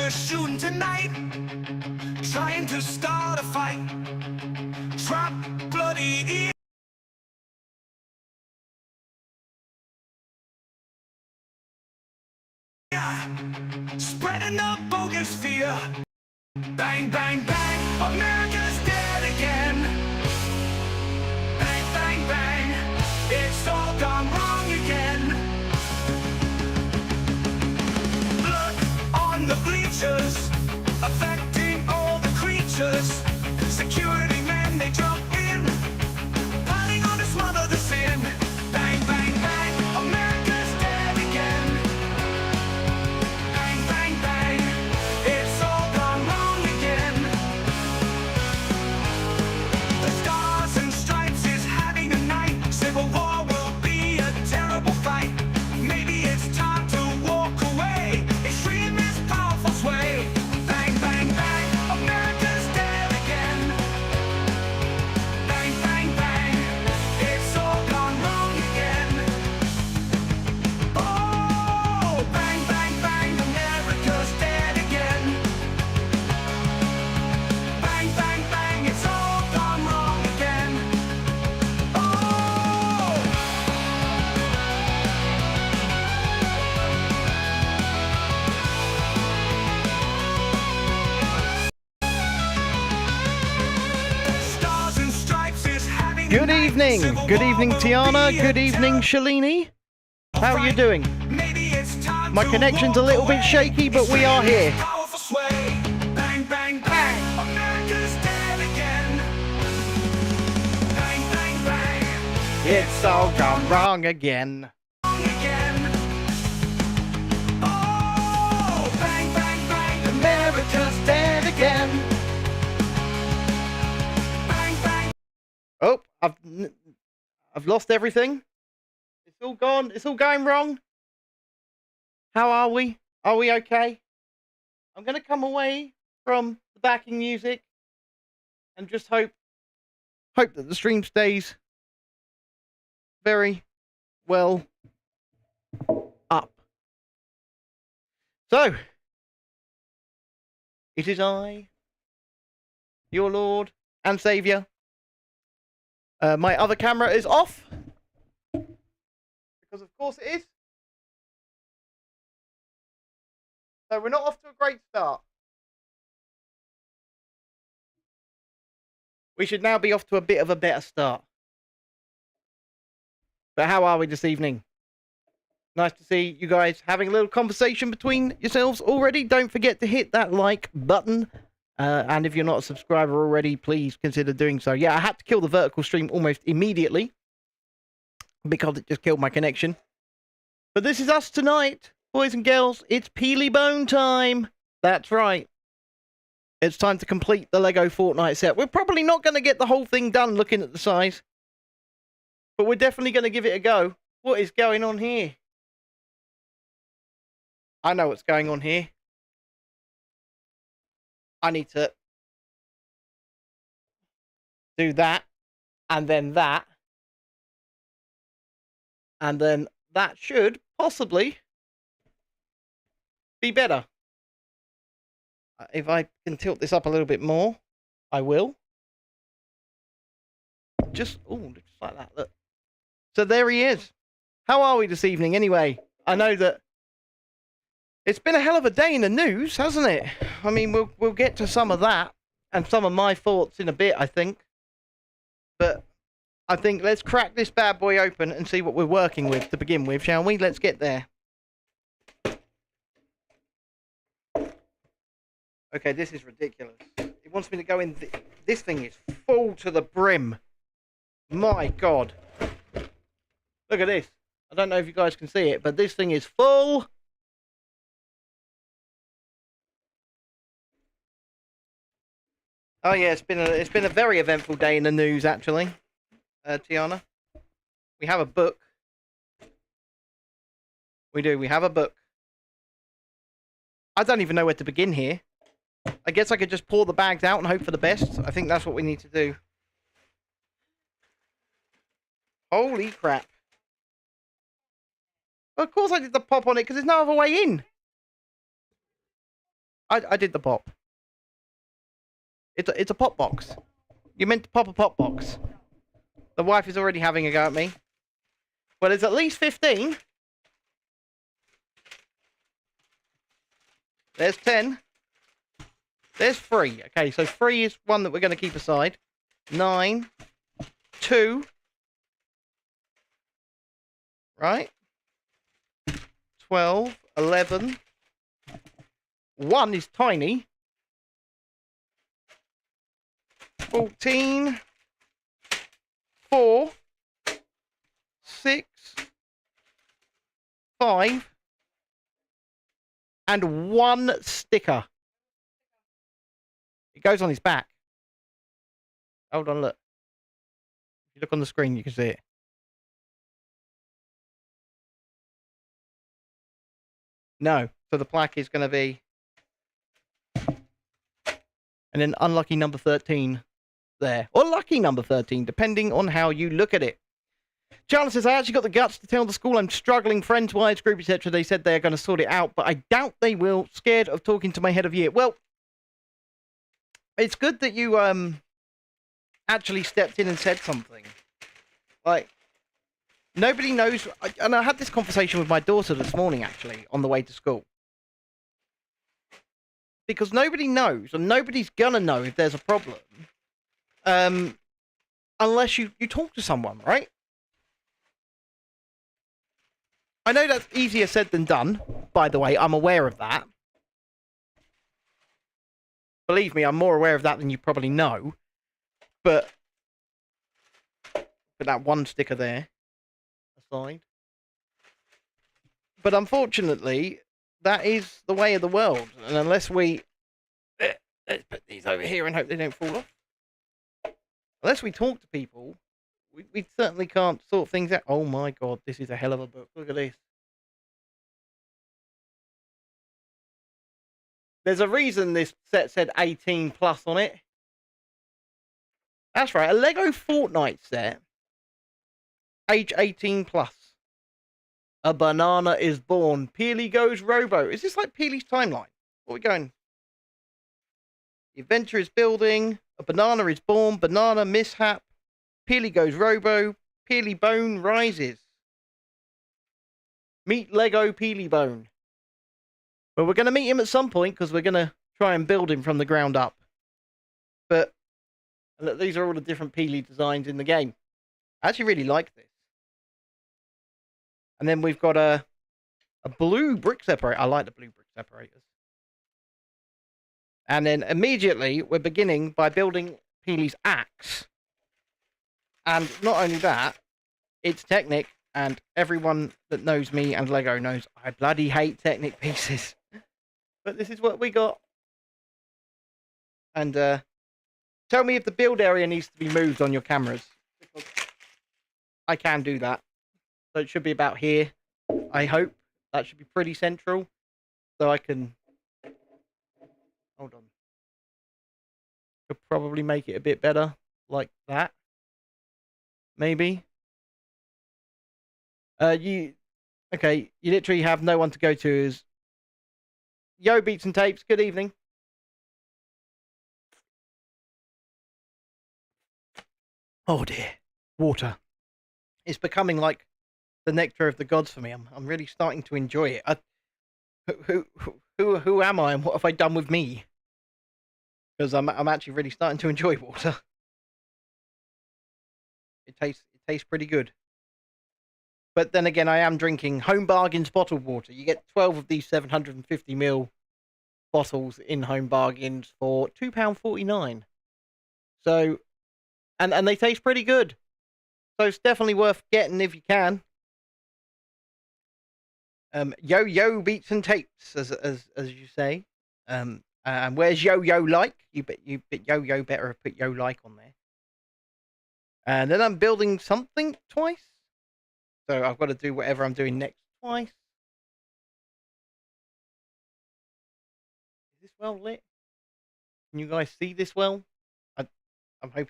just shooting tonight, trying to start a fight. Trap bloody spreading the bogus fear. Bang, bang, bang, America's dead again. Bang, bang, bang, it's all gone wrong again. Blood on the bleachers, affecting all the creatures. Security men, they jump in, planning on to smother the sin. Bang, bang, bang, America's dead again. Bang, bang, bang, it's all gone wrong again. The Stars and Stripes is having a night. Civil war will be a terrible fight. Maybe it's time to walk away. Extremist powerful sway. Bang, bang, bang, America's dead again. Bang, bang, bang, it's all gone wrong again. Oh, bang, bang, bang, America's dead again. Bang, bang, bang, it's all gone wrong again. Oh! Stars and Stripes is having a Good night. evening. Civil Good war evening, will Tiana. be a Good evening, Shalini. How are you doing? Maybe it's time My to connection's a walk little bit away. shaky, but we are here. Powerful sway. Bang, bang, bang, America's dead again. Bang, bang, bang, It's all gone wrong again. wrong again. Oh, bang, bang, bang, America's dead again. Bang, bang. Oh, I've lost everything. It's all gone. It's all going wrong. How are we? Are we okay? I'm going to come away from the backing music and just hope that the stream stays very well up. So, it is I, your Lord and Saviour. My other camera is off, because of course it is. So we're not off to a great start. We should now be off to a bit of a better start. But how are we this evening? Nice to see you guys having a little conversation between yourselves already. Don't forget to hit that like button. And if you're not a subscriber already, please consider doing so. Yeah, I had to kill the vertical stream almost immediately because it just killed my connection. But this is us tonight, boys and girls. It's Peely Bone time. That's right. It's time to complete the Lego Fortnite set. We're probably not going to get the whole thing done looking at the size, but we're definitely going to give it a go. What is going on here? I know what's going on here. I need to do that, and then that, and then that should possibly be better. If I can tilt this up a little bit more, I will. Just like that. Look. So there he is. How are we this evening anyway? I know that it's been a hell of a day in the news, hasn't it? I mean, we'll get to some of that and some of my thoughts in a bit, I think. But I think let's crack this bad boy open and see what we're working with to begin with, shall we? Let's get there. Okay, this is ridiculous. It wants me to go in. This thing is full to the brim. My God. Look at this. I don't know if you guys can see it, but this thing is full. Oh yeah, it's been a very eventful day in the news, actually. Tiana, we have a book. We do. We have a book. I don't even know where to begin here. I guess I could just pour the bags out and hope for the best. I think that's what we need to do. Holy crap. Of course I did the pop on it, because there's no other way in. I did the pop. It's a pop box. You meant to pop a pop box. The wife is already having a go at me. Well, there's at least 15. There's 10. There's 3. Okay, so 3 is one that we're going to keep aside. 9. 2. Right. 12. 11. 1 is tiny. 14. 4. 6. 5. And 1 sticker. It goes on his back. Hold on, look. If you look on the screen, you can see it. No. So the plaque is going to be... And then unlucky number 13 there. Or lucky number 13, depending on how you look at it. Charlie says, I actually got the guts to tell the school I'm struggling, friends-wise, group, etc. They said they're going to sort it out, but I doubt they will. Scared of talking to my head of year. Well, it's good that you actually stepped in and said something. Like, nobody knows... And I had this conversation with my daughter this morning, actually, on the way to school. Because nobody knows, and nobody's going to know if there's a problem, unless you talk to someone, right? I know that's easier said than done, by the way. I'm aware of that. Believe me, I'm more aware of that than you probably know. But put that 1 sticker there aside. But unfortunately, that is the way of the world. And unless we... Let's put these over here and hope they don't fall off. Unless we talk to people, we certainly can't sort things out. Oh my god, this is a hell of a book. Look at this. There's a reason this set said 18 plus on it. That's right, a Lego Fortnite set. Age 18 plus. A banana is born. Peely goes robo. Is this like Peely's timeline? What are we going? The adventure is building. A banana is born. Banana mishap. Peely goes robo. Peely bone rises. Meet Lego Peely bone. Well, we're going to meet him at some point because we're going to try and build him from the ground up. But look, these are all the different Peely designs in the game. I actually really like this. And then we've got a blue brick separator. I like the blue brick separators. And then immediately we're beginning by building Peely's axe. And not only that, it's Technic, and everyone that knows me and Lego knows I bloody hate Technic pieces. But this is what we got. And tell me if the build area needs to be moved on your cameras. Because I can do that. So it should be about here, I hope. That should be pretty central. So I can... Hold on. Could probably make it a bit better. Like that. Maybe. Okay, you literally have no one to go to. Is Yo, Beats and Tapes, good evening. Oh dear. Water. It's becoming like the nectar of the gods for me. I'm really starting to enjoy it. Who am I and what have I done with me? Because I'm actually really starting to enjoy water. It tastes pretty good. But then again, I am drinking Home Bargains bottled water. You get 12 of these 750ml bottles in Home Bargains for £2.49. So, and they taste pretty good. So it's definitely worth getting if you can. Yo Beats and Tapes, as you say. And where's Yo like? You bet Yo better have put Yo like on there. And then I'm building something twice. So I've got to do whatever I'm doing next twice. Is this well lit? Can you guys see this well? I'm hoping.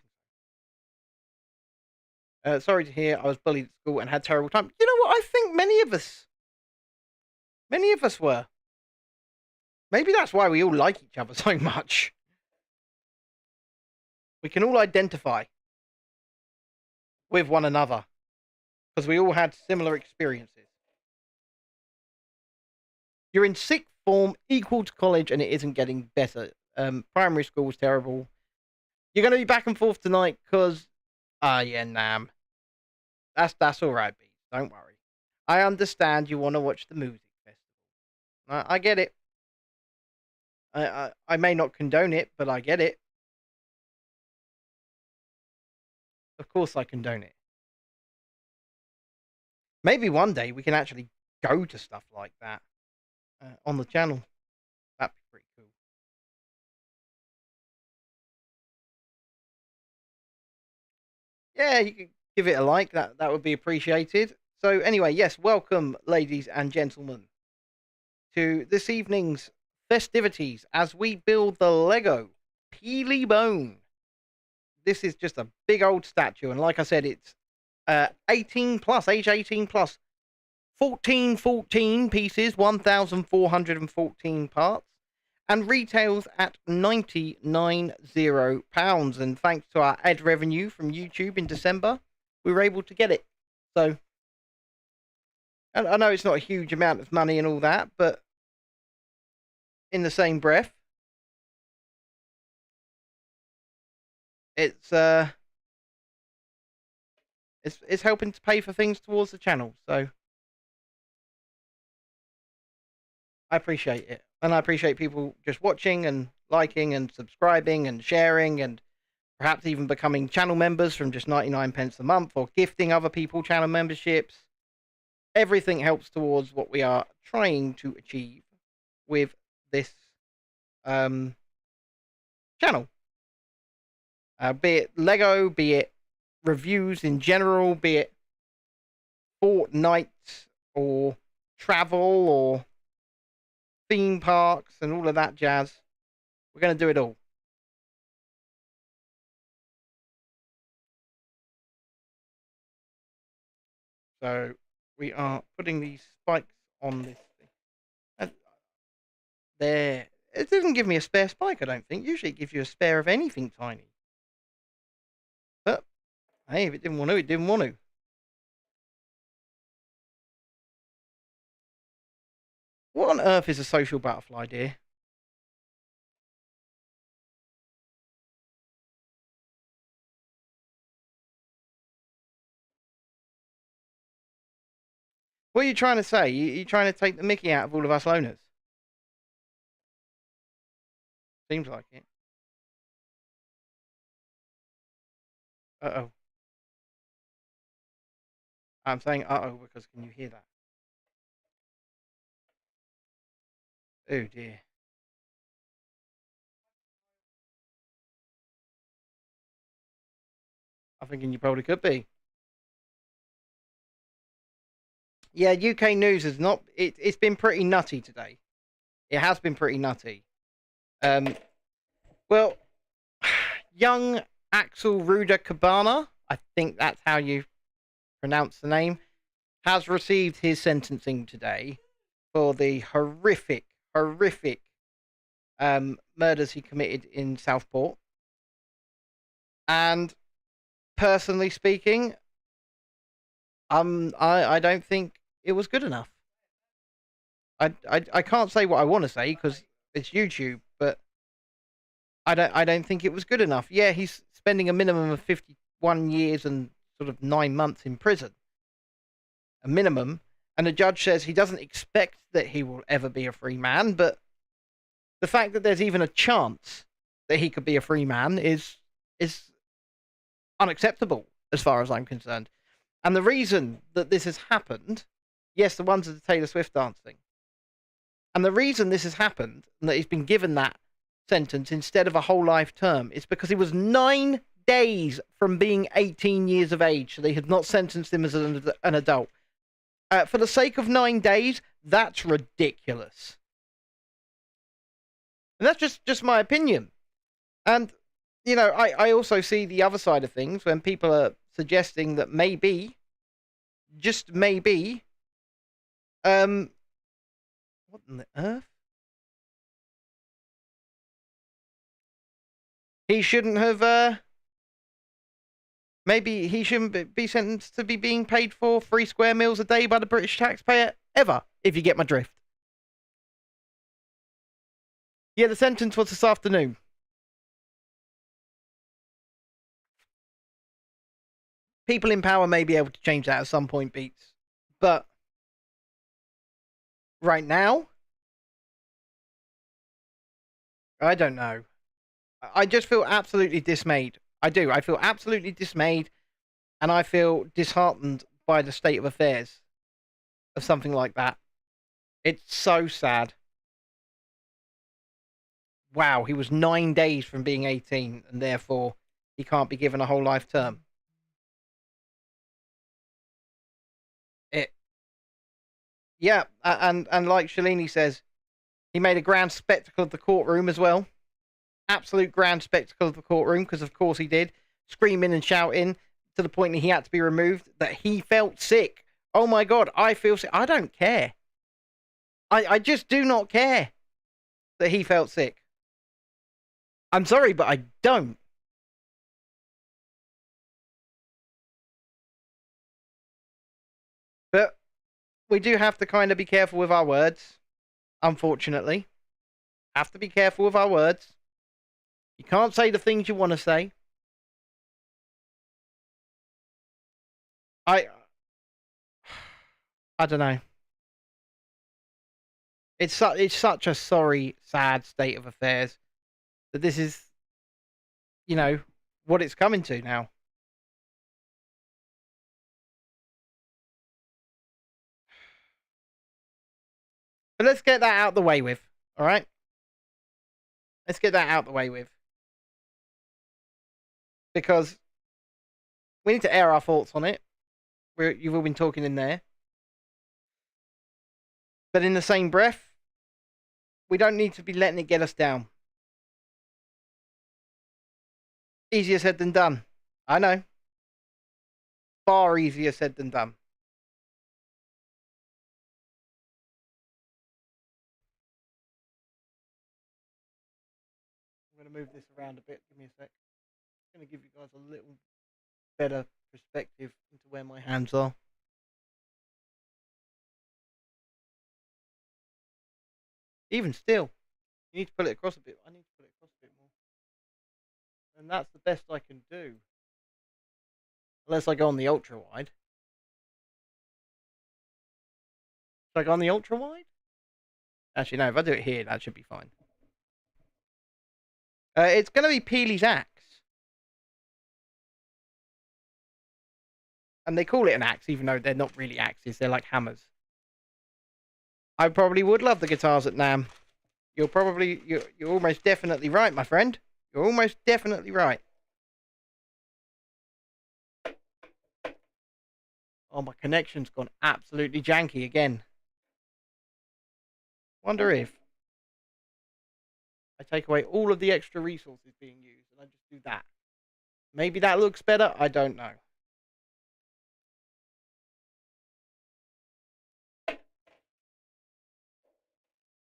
Sorry to hear I was bullied at school and had terrible time. You know what? I think many of us were. Maybe that's why we all like each other so much. We can all identify with one another because we all had similar experiences. You're in sixth form, equal to college, and it isn't getting better. Primary school was terrible. You're going to be back and forth tonight because, yeah, Nam. That's all right, B. Don't worry. I understand you want to watch the music festival. I get it. I may not condone it, but I get it. Of course I condone it. Maybe one day we can actually go to stuff like that on the channel. That'd be pretty cool. Yeah, you could give it a like. That would be appreciated. So anyway, yes, welcome, ladies and gentlemen, to this evening's festivities as we build the Lego Peely Bone. This is just a big old statue, and like I said, it's 18 plus, age 18 plus, 1414 pieces, 1,414 parts, and retails at £99.00. And thanks to our ad revenue from YouTube in December, we were able to get it. So, and I know it's not a huge amount of money and all that, but in the same breath, it's helping to pay for things towards the channel. So I appreciate it. And I appreciate people just watching and liking and subscribing and sharing and perhaps even becoming channel members from just 99 pence a month or gifting other people channel memberships. Everything helps towards what we are trying to achieve with this channel. Be it Lego, be it reviews in general, be it Fortnite or travel or theme parks and all of that jazz. We're going to do it all. So we are putting these spikes on this thing. And there. It doesn't give me a spare spike, I don't think. Usually it gives you a spare of anything tiny. But, hey, if it didn't want to, it didn't want to. What on earth is a social butterfly, dear? What are you trying to say? You trying to take the mickey out of all of us loners? Seems like it. Uh-oh. I'm saying uh-oh because can you hear that? Oh, dear. I'm thinking you probably could be. Yeah, UK news is not... It's been pretty nutty today. It has been pretty nutty. Well, young Axel Ruder Cabana, I think that's how you pronounce the name, has received his sentencing today for the horrific murders he committed in Southport. And personally speaking, I don't think it was good enough. I can't say what I want to say because it's YouTube, but I don't think it was good enough. Yeah, he's spending a minimum of 51 years and sort of 9 months in prison. A minimum. And the judge says he doesn't expect that he will ever be a free man, but the fact that there's even a chance that he could be a free man is unacceptable as far as I'm concerned. And the reason that this has happened, yes, the ones of the Taylor Swift dance thing. And the reason this has happened and that he's been given that sentence instead of a whole life term is because he was 9 days from being 18 years of age. So they had not sentenced him as an adult. For the sake of 9 days, that's ridiculous. And that's just my opinion. And, you know, I also see the other side of things when people are suggesting that maybe, just maybe, what in the earth? he shouldn't have. Maybe he shouldn't be sentenced to be being paid for 3 square meals a day by the British taxpayer ever, if you get my drift. Yeah, the sentence was this afternoon. People in power may be able to change that at some point, Beats. But right now, I don't know. I just feel absolutely dismayed. I do. I feel absolutely dismayed, and I feel disheartened by the state of affairs of something like that. It's so sad. Wow, he was 9 days from being 18, and therefore he can't be given a whole life term. It, yeah, and like Shalini says, he made a grand spectacle of the courtroom as well. Absolute grand spectacle of the courtroom, because of course he did, screaming and shouting to the point that he had to be removed, that he felt sick. Oh my God, I feel sick. I don't care. I just do not care that he felt sick. I'm sorry, but I don't. But we do have to kind of be careful with our words, unfortunately. Have to be careful with our words. You can't say the things you want to say. I I don't know. It's such a sorry, sad state of affairs that this is, you know, what it's coming to now. But let's get that out the way with. All right? Let's get that out the way with. Because we need to air our thoughts on it. You've all been talking in there. But in the same breath, we don't need to be letting it get us down. Easier said than done. I know. Far easier said than done. I'm going to move this around a bit. Give me a sec. I'm going to give you guys a little better perspective into where my hands are. Even still, you need to pull it across a bit. I need to pull it across a bit more. And that's the best I can do. Unless I go on the ultra wide. Should I go on the ultra wide? Actually, no, if I do it here, that should be fine. It's going to be Peely's axe. And they call it an axe, even though they're not really axes. They're like hammers. I probably would love the guitars at NAMM. You're almost definitely right, my friend. You're almost definitely right. Oh, my connection's gone absolutely janky again. Wonder if I take away all of the extra resources being used and I just do that. Maybe that looks better. I don't know.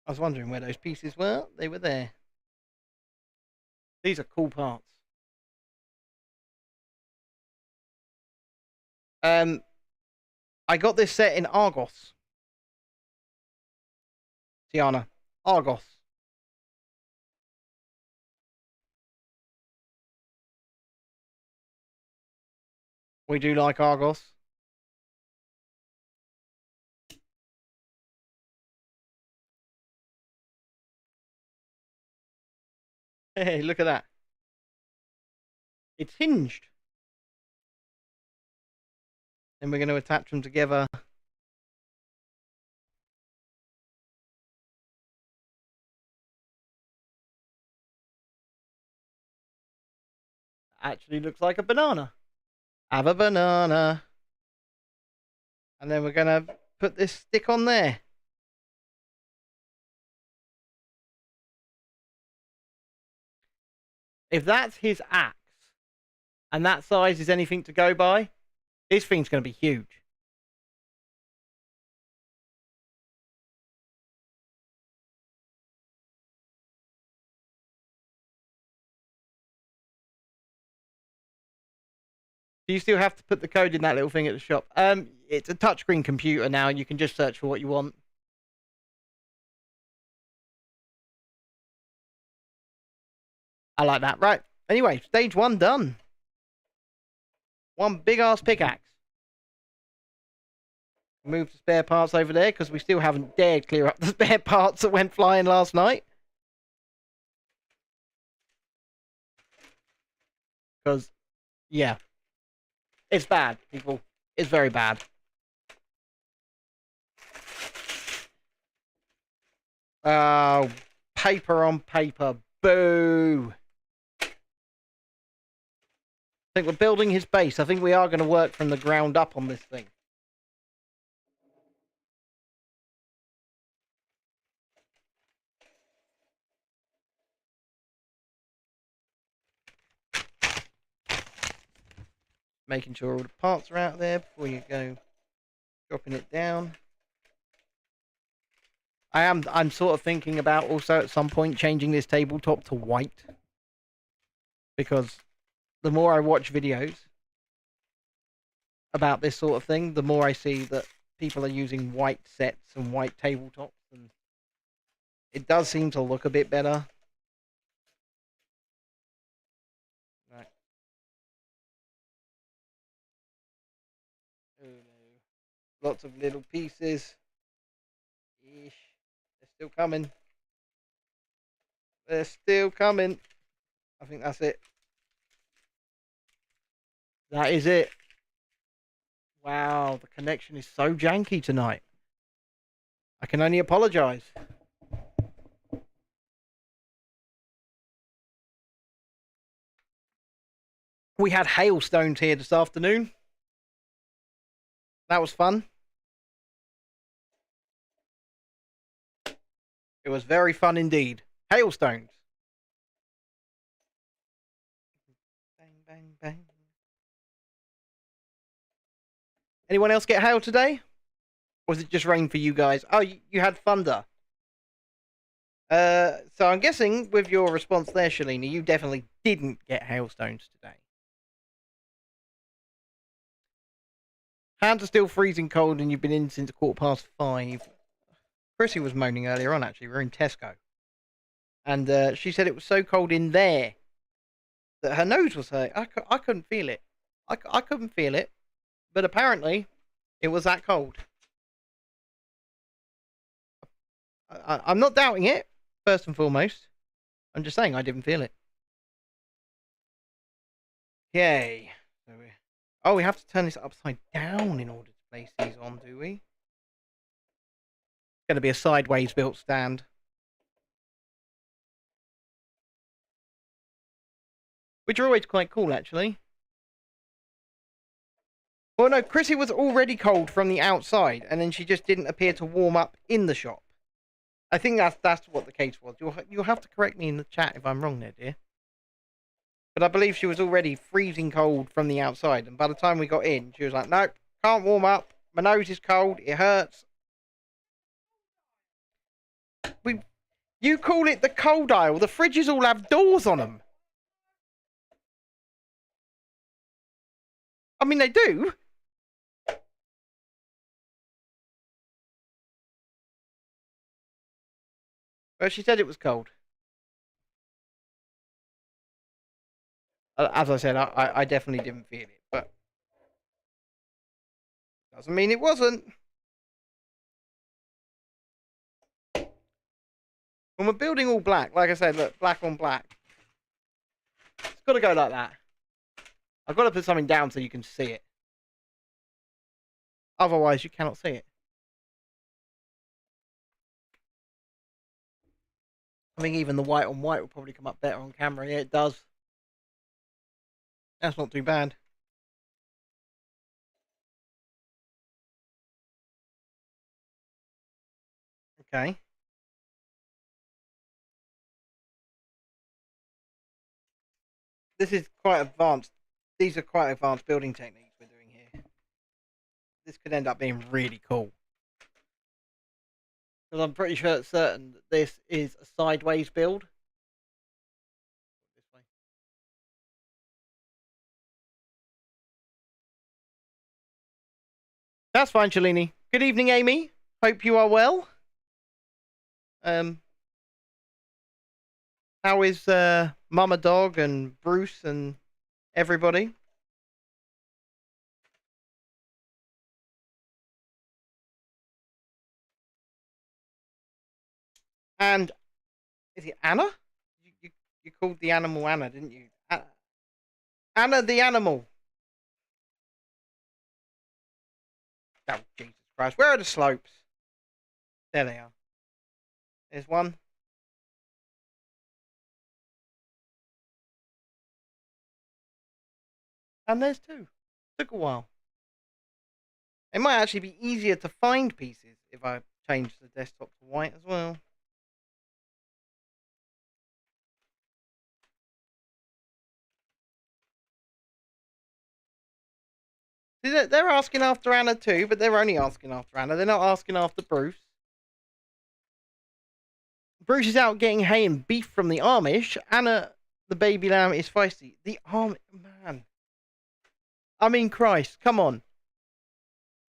I was wondering where those pieces were. They were there. These are cool parts. I got this set in Argos. Tiana. Argos. We do like Argos. Hey, look at that. It's hinged. Then we're going to attach them together. Actually looks like a banana. Have a banana. And then we're going to put this stick on there. If that's his axe, and that size is anything to go by, this thing's going to be huge. Do you still have to put the code in that little thing at the shop? It's a touchscreen computer now. You can just search for what you want. I like that. Right. Anyway, stage 1 done. One big ass pickaxe. Move the spare parts over there because we still haven't dared clear up the spare parts that went flying last night. Because, yeah. It's bad, people. It's very bad. Oh, paper on paper. Boo. I think we're building his base. I think we are going to work from the ground up on this thing. Making sure all the parts are out there before you go dropping it down. I'm sort of thinking about also at some point changing this tabletop to white. Because the more I watch videos about this sort of thing, the more I see that people are using white sets and white tabletops, and it does seem to look a bit better. Right. Oh no. Lots of little pieces. Eesh. They're still coming. They're still coming. I think that's it. That is it. Wow, the connection is so janky tonight. I can only apologize. We had hailstones here this afternoon. That was fun. It was very fun indeed. Hailstones. Bang, bang, bang. Anyone else get hail today? Or was it just rain for you guys? Oh, you had thunder. So I'm guessing with your response there, Shalina, you definitely didn't get hailstones today. Hands are still freezing cold and you've been in since 5:15. Chrissy was moaning earlier on, actually. We were in Tesco. And she said it was so cold in there that her nose was hurt. I couldn't feel it. I couldn't feel it. But apparently, it was that cold. I'm not doubting it, first and foremost. I'm just saying I didn't feel it. Yay. Oh, we have to turn this upside down in order to place these on, do we? It's going to be a sideways built stand. Which are always quite cool, actually. Well, no, Chrissy was already cold from the outside, and then she just didn't appear to warm up in the shop. I think that's what the case was. You'll have to correct me in the chat if I'm wrong there, dear. But I believe she was already freezing cold from the outside, and by the time we got in, she was like, nope, can't warm up. My nose is cold. It hurts. You call it the cold aisle. The fridges all have doors on them. I mean, they do. But she said it was cold. As I said, I definitely didn't feel it, but doesn't mean it wasn't. When we're building all black, like I said, look, black on black. It's got to go like that. I've got to put something down so you can see it. Otherwise, you cannot see it. I think even the white on white will probably come up better on camera. Yeah, it does. That's not too bad. Okay. This is quite advanced. These are quite advanced building techniques we're doing here. This could end up being really cool. Because I'm pretty sure it's certain that this is a sideways build. This way. That's fine, Cellini. Good evening, Amy. Hope you are well. How is Mama Dog and Bruce and everybody? And is it Anna? You called the animal Anna, didn't you? Anna the animal. Oh, Jesus Christ. Where are the slopes? There they are. There's one. And there's two. Took a while. It might actually be easier to find pieces if I change the desktop to white as well. See, they're asking after Anna too, but they're only asking after Anna. They're not asking after Bruce. Bruce is out getting hay and beef from the Amish. Anna, the baby lamb, is feisty. The man. I mean, Christ, come on.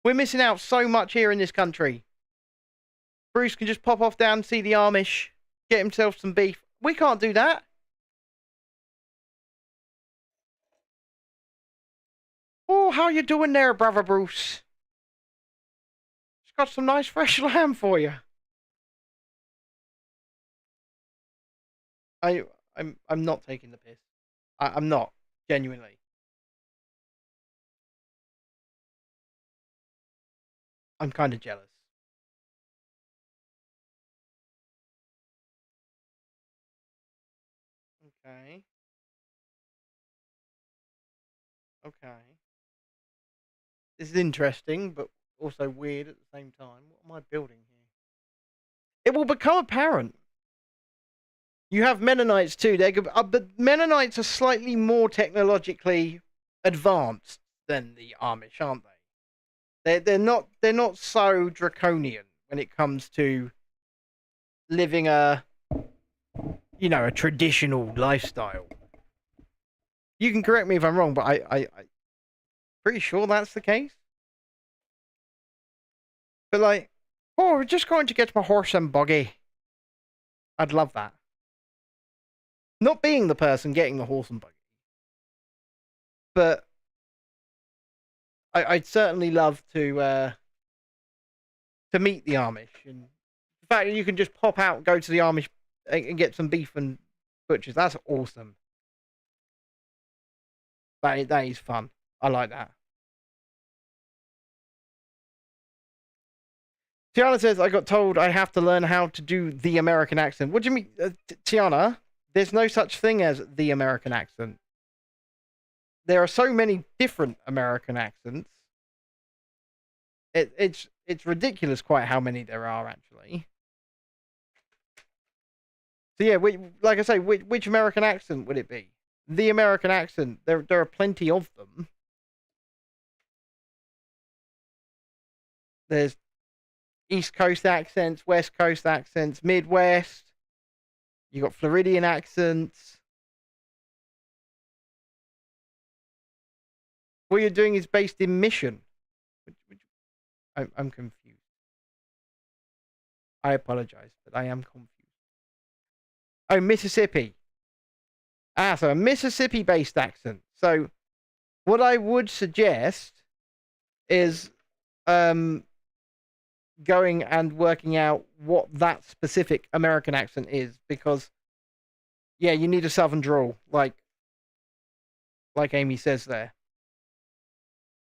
We're missing out so much here in this country. Bruce can just pop off down and see the Amish, get himself some beef. We can't do that. Oh, how you doing there, brother Bruce? Just got some nice fresh lamb for you. I'm not taking the piss. I'm not, genuinely. I'm kind of jealous. Okay. Okay. This is interesting, but also weird at the same time. What am I building here? It will become apparent. You have Mennonites too. But Mennonites are slightly more technologically advanced than the Amish, aren't they? They're not so draconian when it comes to living a traditional lifestyle. You can correct me if I'm wrong, but I'm pretty sure that's the case. But like, oh, we're just going to get my horse and buggy. I'd love that. Not being the person getting the horse and buggy, but I'd certainly love to meet the Amish, and the fact that you can just pop out, go to the Amish, and get some beef and butchers—that's awesome. That is fun. I like that. Tiana says, I got told I have to learn how to do the American accent. What do you mean, Tiana? There's no such thing as the American accent. There are so many different American accents. It's ridiculous quite how many there are, actually. So yeah, like I say, which American accent would it be? The American accent. There are plenty of them. There's East Coast accents, West Coast accents, Midwest. You got Floridian accents. What you're doing is based in Mission. I'm confused. I apologize, but I am confused. Oh, Mississippi. So a Mississippi-based accent. So what I would suggest is going and working out what that specific American accent is, because yeah, you need a southern drawl, like Amy says there.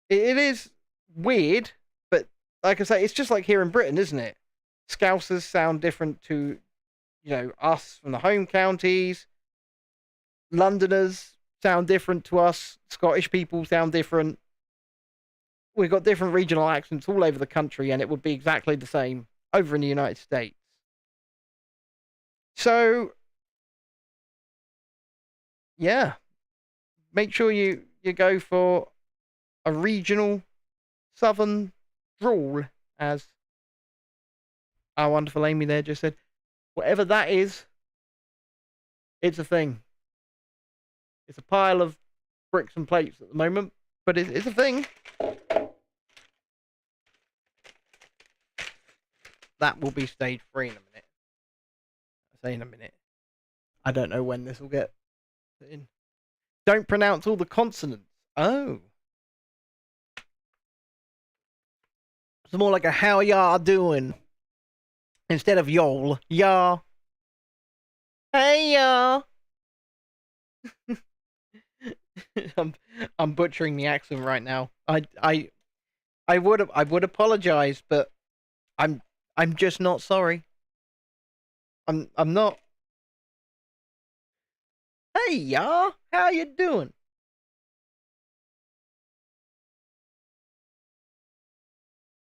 It is weird, but like I say, it's just like here in Britain, isn't it? Scousers sound different to, us from the home counties. Londoners sound different to us. Scottish people sound different. We've got different regional accents all over the country, and it would be exactly the same over in the United States. So, yeah, make sure you go for a regional southern drawl, as our wonderful Amy there just said. Whatever that is, it's a thing. It's a pile of bricks and plates at the moment, but it's a thing. that will be stage 3 in a minute. I say in a minute. I don't know when this will get in. Don't pronounce all the consonants. Oh. It's more like a how y'all doing instead of y'all. Y'all. Hey y'all. I'm butchering the accent right now. I would apologize, but I'm just not sorry. I'm not. Hey y'all, how you doing?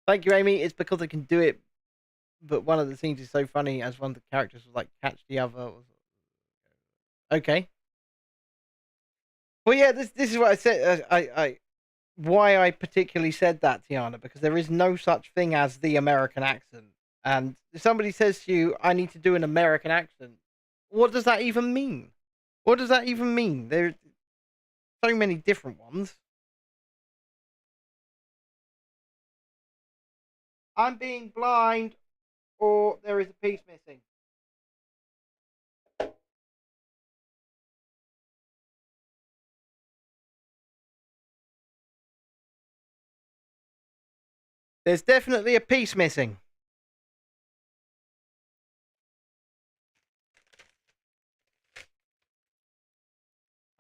Thank you, Amy. It's because I can do it, but one of the scenes is so funny as one of the characters was like catch the other. Okay. Well, yeah, this is what I said. I why I particularly said that, Tiana, because there is no such thing as the American accent. And if somebody says to you, "I need to do an American accent," what does that even mean? What does that even mean? There's so many different ones. I'm being blind, or there is a piece missing. There's definitely a piece missing.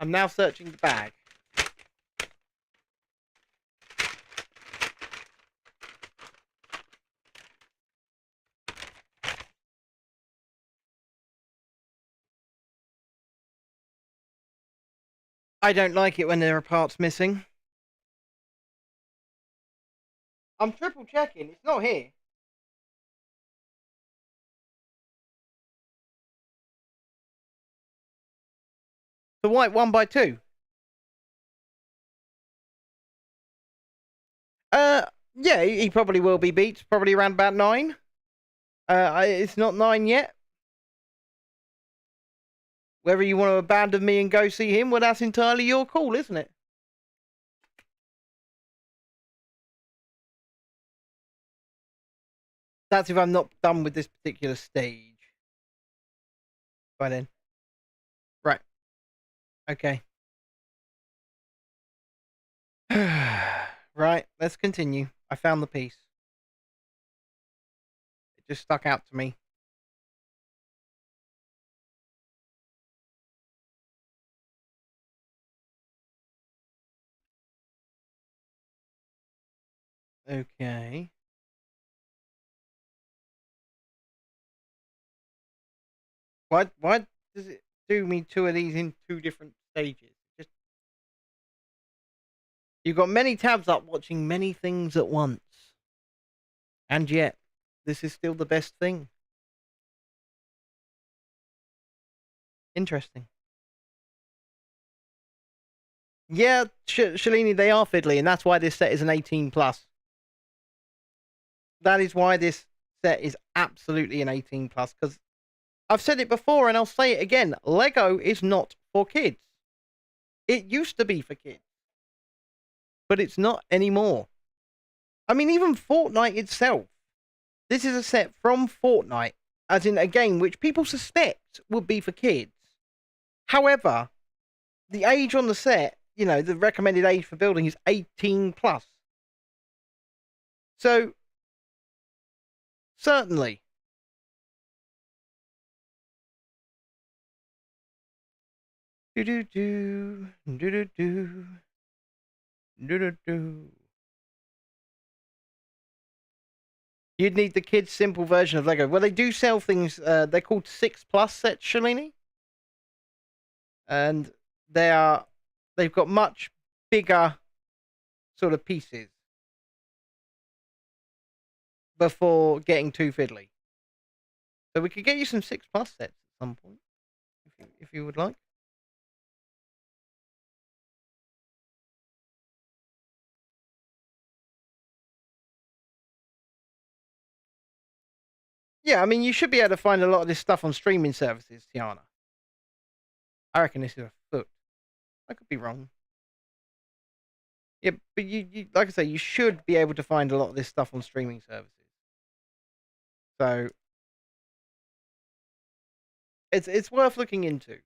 I'm now searching the bag. I don't like it when there are parts missing. I'm triple checking. It's not here. The white 1x2. Yeah, he probably will be beat. Probably around about 9. It's not 9 yet. Whether you want to abandon me and go see him, well, that's entirely your call, isn't it? That's if I'm not done with this particular stage. By then. Right. Okay. Right, let's continue. I found the piece. It just stuck out to me. Okay. Why does it do me 2 of these in 2 different stages? Just you've got many tabs up watching many things at once. And yet, this is still the best thing. Interesting. Yeah, Shalini, they are fiddly, and that's why this set is an 18 plus. That is why this set is absolutely an 18 plus, because I've said it before and I'll say it again. Lego is not for kids. It used to be for kids, but it's not anymore. I mean, even Fortnite itself. This is a set from Fortnite, as in a game which people suspect would be for kids. However, the age on the set, the recommended age for building is 18 plus. So, certainly. Do do do do do do do do do. You'd need the kids' simple version of Lego. Well, they do sell things. They're called 6 plus sets, Shalini, and they've got much bigger sort of pieces before getting too fiddly. So we could get you some 6 plus sets at some point, if you would like. Yeah, I mean, you should be able to find a lot of this stuff on streaming services, Tiana. I reckon this is a foot. I could be wrong. Yeah, but you like I say, you should be able to find a lot of this stuff on streaming services. So it's worth looking into.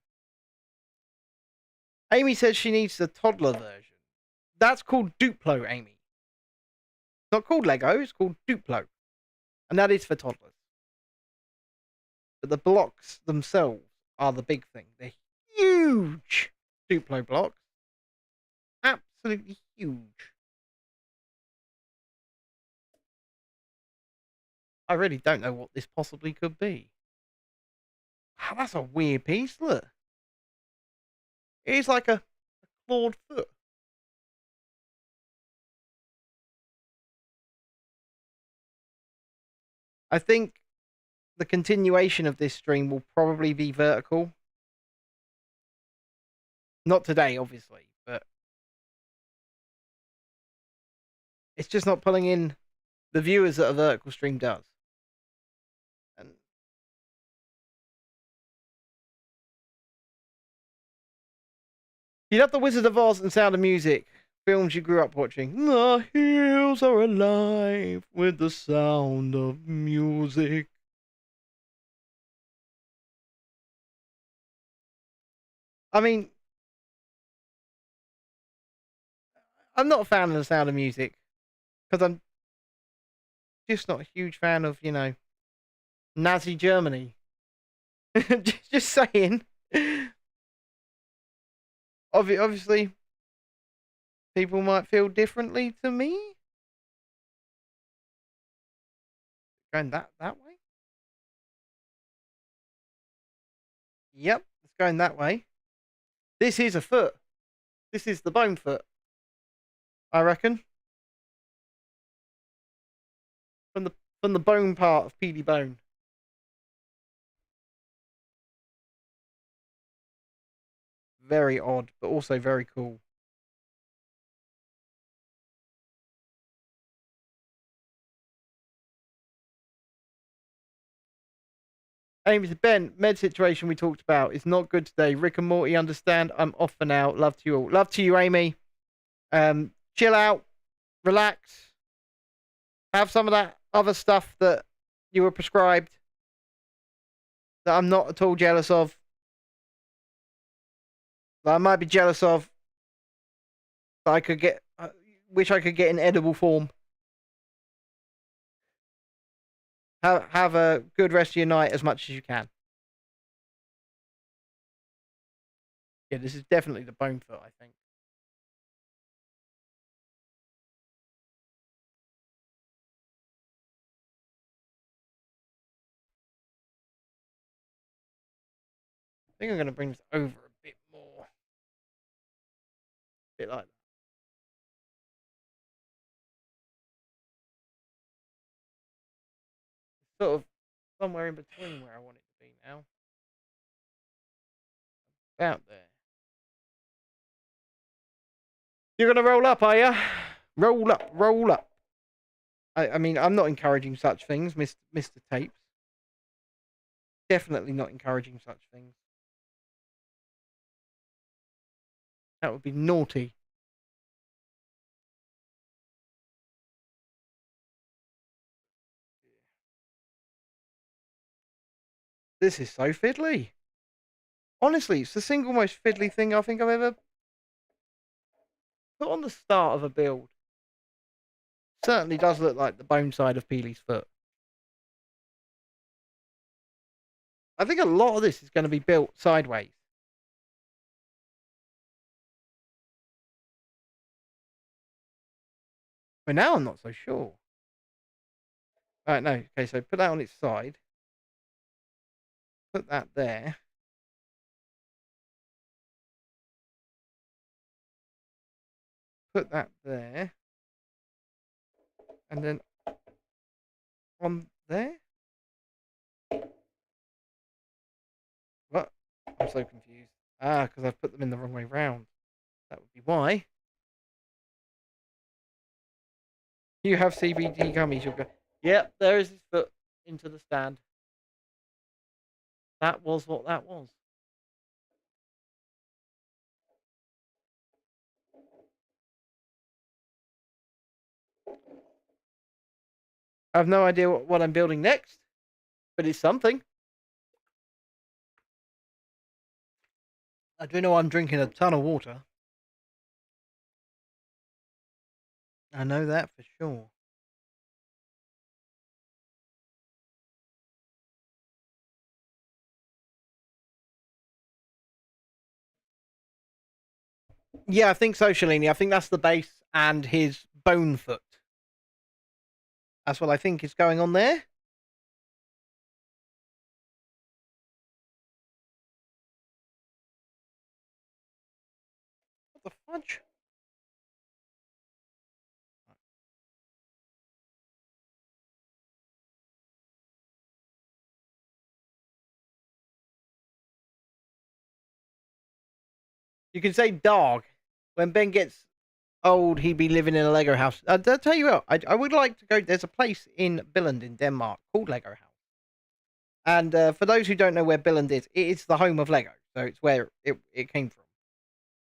Amy says she needs the toddler version. That's called Duplo, Amy. It's not called Lego, it's called Duplo. And that is for toddlers. But the blocks themselves are the big thing. They're huge Duplo blocks. Absolutely huge. I really don't know what this possibly could be. Wow, that's a weird piece. Look. It is like a clawed foot. I think the continuation of this stream will probably be vertical. Not today, obviously, but it's just not pulling in the viewers that a vertical stream does. And you love The Wizard of Oz and Sound of Music, films you grew up watching. The hills are alive with the sound of music. I mean, I'm not a fan of the Sound of Music because I'm just not a huge fan of, Nazi Germany. just saying. Obviously, people might feel differently to me. Going that way? Yep, it's going that way. This is a foot. This is the bone foot, I reckon. From the bone part of Peely Bone. Very odd, but also very cool. Amy to Ben, med situation we talked about is not good today. Rick and Morty understand. I'm off for now. Love to you all. Love to you, Amy. Chill out, relax, have some of that other stuff that you were prescribed that I'm not at all jealous of. That I might be jealous of. That I could get. Wish I could get in edible form. Have a good rest of your night as much as you can. Yeah, this is definitely the bone foot, I think. I think I'm going to bring this over a bit more. A bit like that. Sort of somewhere in between where I want it to be now. About there. You're going to roll up, are you? Roll up, roll up. I mean, I'm not encouraging such things, Mr. Tapes. Definitely not encouraging such things. That would be naughty. This is so fiddly. Honestly, it's the single most fiddly thing I think I've ever put on the start of a build. Certainly does look like the bone side of Peely's foot. I think a lot of this is going to be built sideways. But now I'm not so sure. Alright, no. Okay, so put that on its side. Put that there. Put that there. And then on there? What? I'm so confused. Ah, because I've put them in the wrong way round. That would be why. You have CBD gummies. You'll go. Yep, there is his foot into the stand. That was what that was. I have no idea what I'm building next. but it's something. I do know I'm drinking a ton of water. I know that for sure. Yeah, I think so, Shalini. I think that's the base and his bone foot. That's what I think is going on there. What the fudge? You can say dog. When Ben gets old, he'd be living in a Lego house. I'll tell you what, I would like to go. There's a place in Billund in Denmark called Lego House. And for those who don't know where Billund is, it is the home of Lego. So it's where it came from.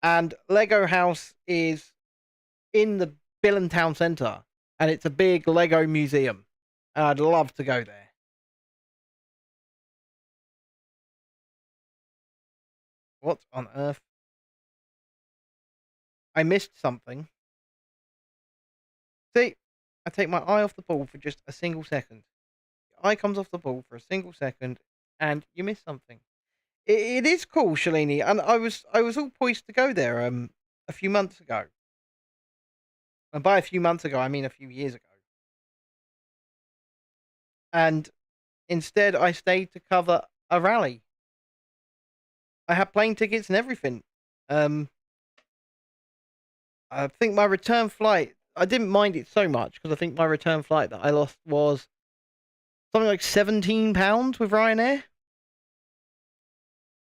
And Lego House is in the Billund town centre. And it's a big Lego museum. And I'd love to go there. What on earth? I missed something. See, I take my eye off the ball for just a single second. Your eye comes off the ball for a single second, and you miss something. It is cool, Shalini, and I was all poised to go there a few months ago. And by a few months ago, I mean a few years ago. And instead, I stayed to cover a rally. I had plane tickets and everything. Um, I think my return flight. I didn't mind it so much because I think my return flight that I lost was something like £17 with Ryanair.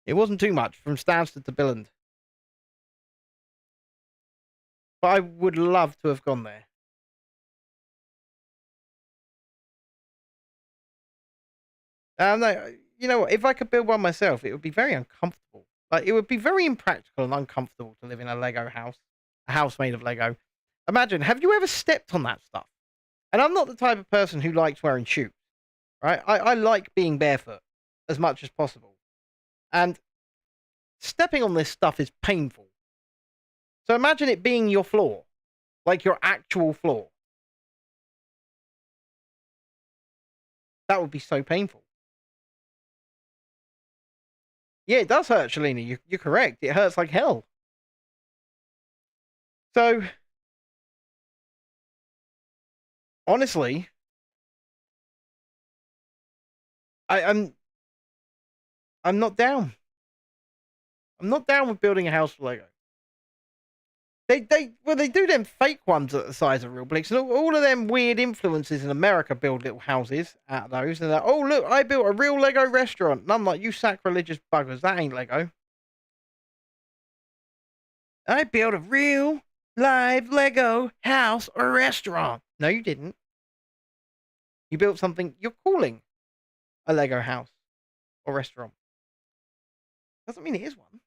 It wasn't too much from Stansted to Billund. But I would love to have gone there. No, you know what? If I could build one myself, it would be very uncomfortable. Like it would be very impractical and uncomfortable to live in a Lego house, a house made of Lego. Imagine, have you ever stepped on that stuff? And I'm not the type of person who likes wearing shoes, right? I like being barefoot as much as possible. And stepping on this stuff is painful. So imagine it being your floor, like your actual floor. That would be so painful. Yeah, it does hurt, Shalini. You're correct. It hurts like hell. So, honestly, I, I'm I'm not down. I'm not down with building a house for Lego. They do them fake ones at the size of real bricks, and all of them weird influences in America build little houses out of those. And they're like, oh look, I built a real Lego restaurant. And I'm like, you sacrilegious buggers, that ain't Lego. I built a real live Lego house or restaurant. No, you didn't. You built something you're calling a Lego house or restaurant. Doesn't mean it is one.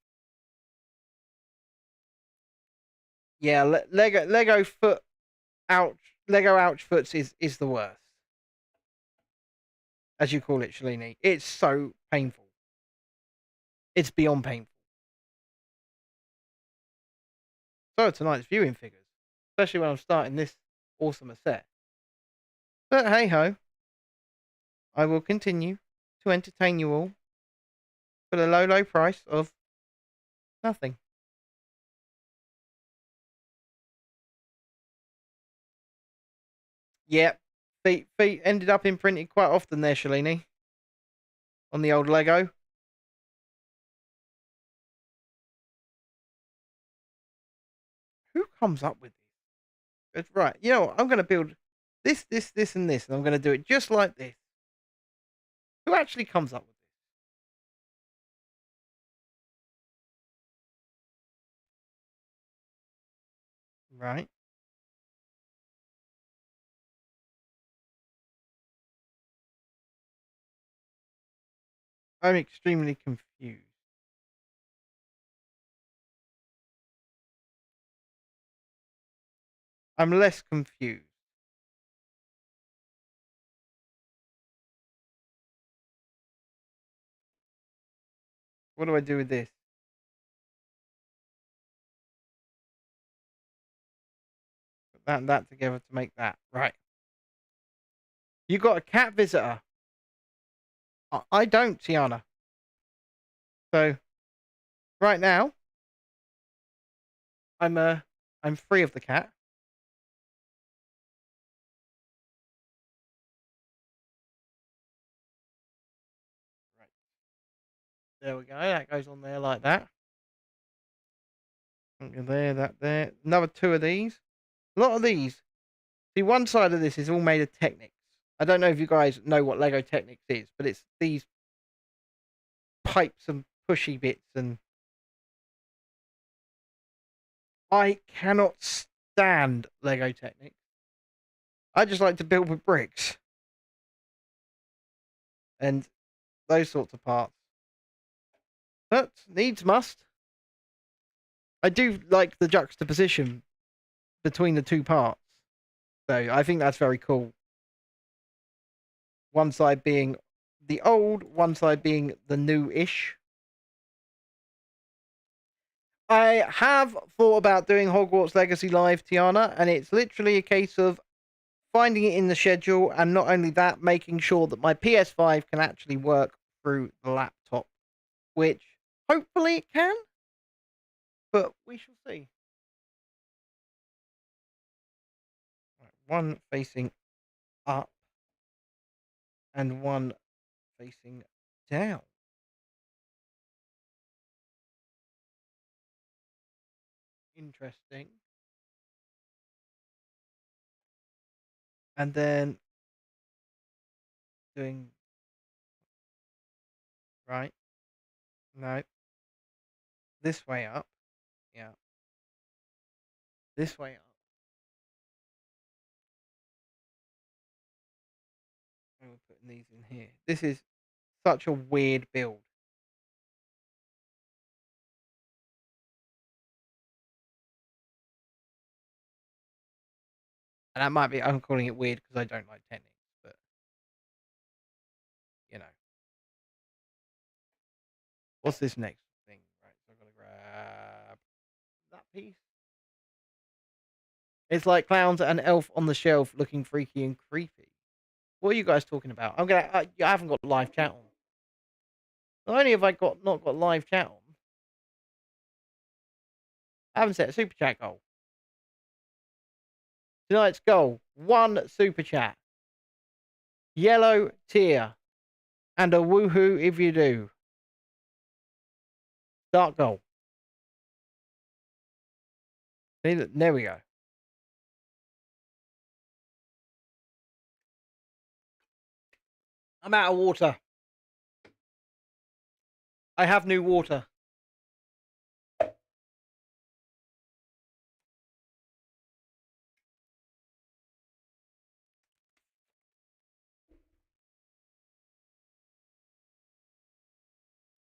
Yeah, Lego foot ouch. Lego ouch foots is the worst, as you call it, Shalini. It's so painful. It's beyond painful. So are tonight's viewing figures, especially when I'm starting this awesome set. But hey ho, I will continue to entertain you all for the low price of nothing. Yep, feet ended up imprinted quite often there, Shalini, on the old Lego. Who comes up with this? It's right. You know what? I'm going to build this, and this, and I'm going to do it just like this. Who actually comes up with this? Right. I'm extremely confused. I'm less confused. What do I do with this? Put that and that together to make that. Right. You got a cat visitor. I don't, Tiana. So right now, I'm free of the cat. Right. There we go. That goes on there like that. There, that there. Another two of these. A lot of these. See, one side of this is all made of Technics. I don't know if you guys know what Lego Technics is, but it's these pipes and pushy bits, and I cannot stand Lego Technics. I just like to build with bricks and those sorts of parts. But needs must. I do like the juxtaposition between the two parts. So I think that's very cool. One side being the old, one side being the new-ish. I have thought about doing Hogwarts Legacy Live, Tiana, and it's literally a case of finding it in the schedule, and not only that, making sure that my PS5 can actually work through the laptop, which hopefully it can, but we shall see. Right, one facing up and one facing down. Interesting. And then doing right. No. This way up. Yeah. This way up. And we're putting these in here. This is such a weird build. And that might be, I'm calling it weird because I don't like techniques, but you know. What's this next thing? Right, so I've got to grab that piece. It's like clowns and elf on the shelf looking freaky and creepy. What are you guys talking about? I haven't got live chat on. Not only have I not got live chat on, I haven't set a super chat goal. Tonight's goal: 1 super chat, yellow tier, and a woohoo if you do. Start goal. See, there we go. I'm out of water. I have new water.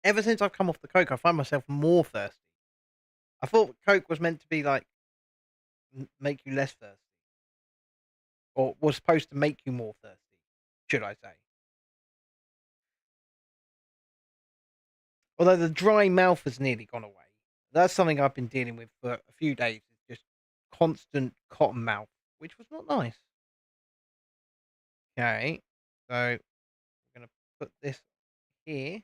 Ever since I've come off the Coke, I find myself more thirsty. I thought Coke was meant to be like make you less thirsty, or was supposed to make you more thirsty, should I say? Although the dry mouth has nearly gone away. That's something I've been dealing with for a few days. It's just constant cotton mouth, which was not nice. Okay, so we're gonna put this here.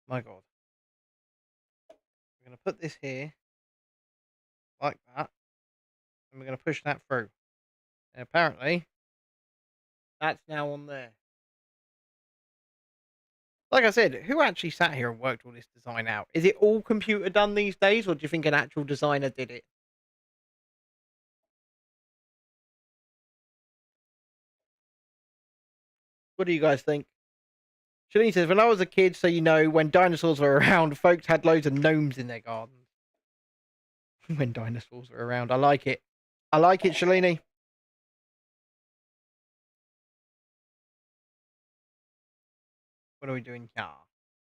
My God, we're gonna put this here like that, and we're gonna push that through. And apparently, that's now on there. Like I said, who actually sat here and worked all this design out? Is it all computer done these days, or do you think an actual designer did it? What do you guys think? Shalene says, when I was a kid, so you know, when dinosaurs were around, folks had loads of gnomes in their gardens. When dinosaurs were around. I like it. I like it, Shalene. What are we doing here?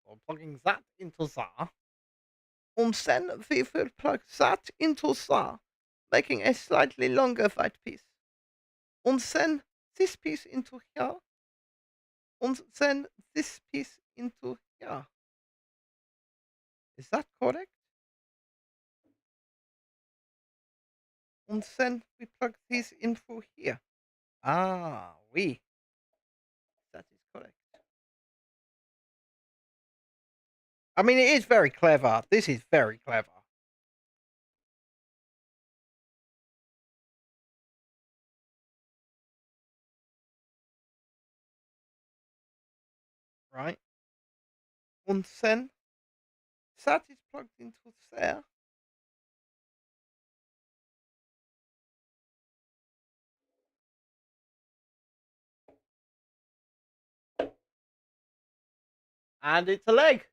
We're plugging that into there. And then we will plug that into there, making a slightly longer white piece. And then this piece into here. And then this piece into Yeah. Is that correct? And then we plug this info here. Ah, oui. That is correct. I mean, it is very clever. This is very clever. Right? And then that is plugged into there. And it's a leg.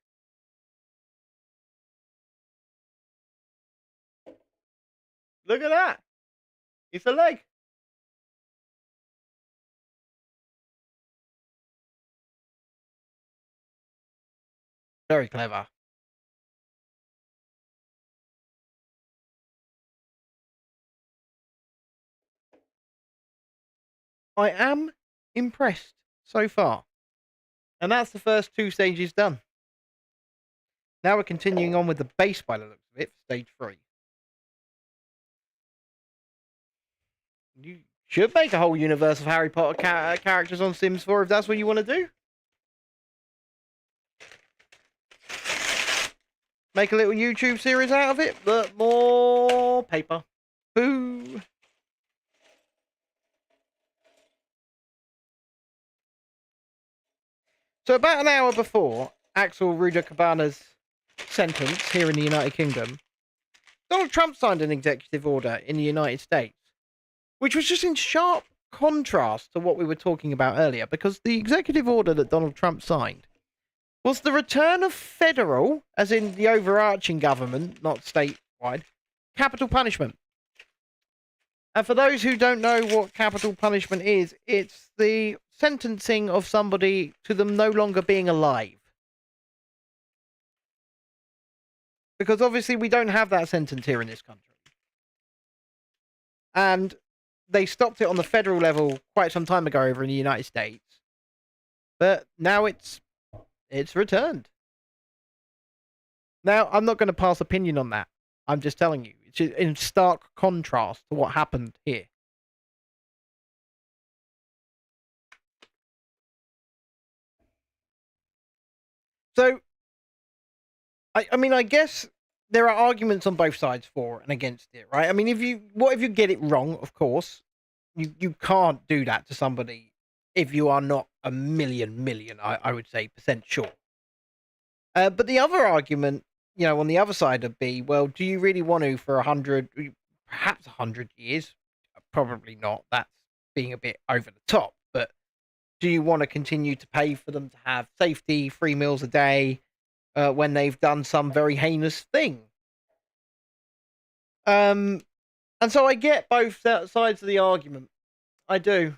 Look at that. It's a leg. Very clever. I am impressed so far. And that's the first two stages done. Now we're continuing on with the base by the looks of it for stage 3. You should make a whole universe of Harry Potter characters on Sims 4 if that's what you want to do. Make a little YouTube series out of it, but more paper. Boo. So about an hour before Axel Rudakabana's sentence here in the United Kingdom, Donald Trump signed an executive order in the United States, which was just in sharp contrast to what we were talking about earlier, because the executive order that Donald Trump signed was the return of federal, as in the overarching government, not statewide, capital punishment. And for those who don't know what capital punishment is, it's the sentencing of somebody to them no longer being alive. Because obviously we don't have that sentence here in this country. And they stopped it on the federal level quite some time ago over in the United States. But now it's returned. Now, I'm not going to pass opinion on that. I'm just telling you. It's in stark contrast to what happened here. So, I mean, I guess there are arguments on both sides for and against it, right? I mean, if you get it wrong, of course, you can't do that to somebody if you are not a million, I would say, % sure. But the other argument, on the other side would be, well, do you really want to for 100, perhaps 100 years? Probably not. That's being a bit over the top. But do you want to continue to pay for them to have safety, 3 meals a day, when they've done some very heinous thing? And so I get both sides of the argument. I do.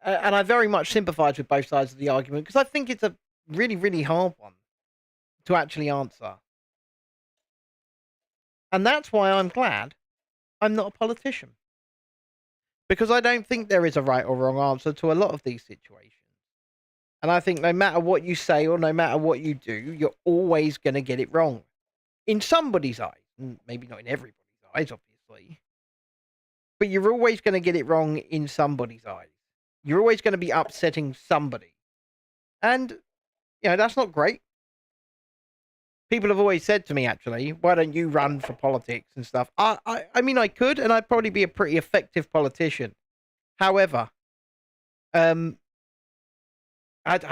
And I very much sympathise with both sides of the argument, because I think it's a really, really hard one to actually answer. And that's why I'm glad I'm not a politician. Because I don't think there is a right or wrong answer to a lot of these situations. And I think no matter what you say or no matter what you do, you're always going to get it wrong. In somebody's eyes. Maybe not in everybody's eyes, obviously. But you're always going to get it wrong in somebody's eyes. You're always going to be upsetting somebody. And, that's not great. People have always said to me, actually, why don't you run for politics and stuff? I mean, I could, and I'd probably be a pretty effective politician. However, I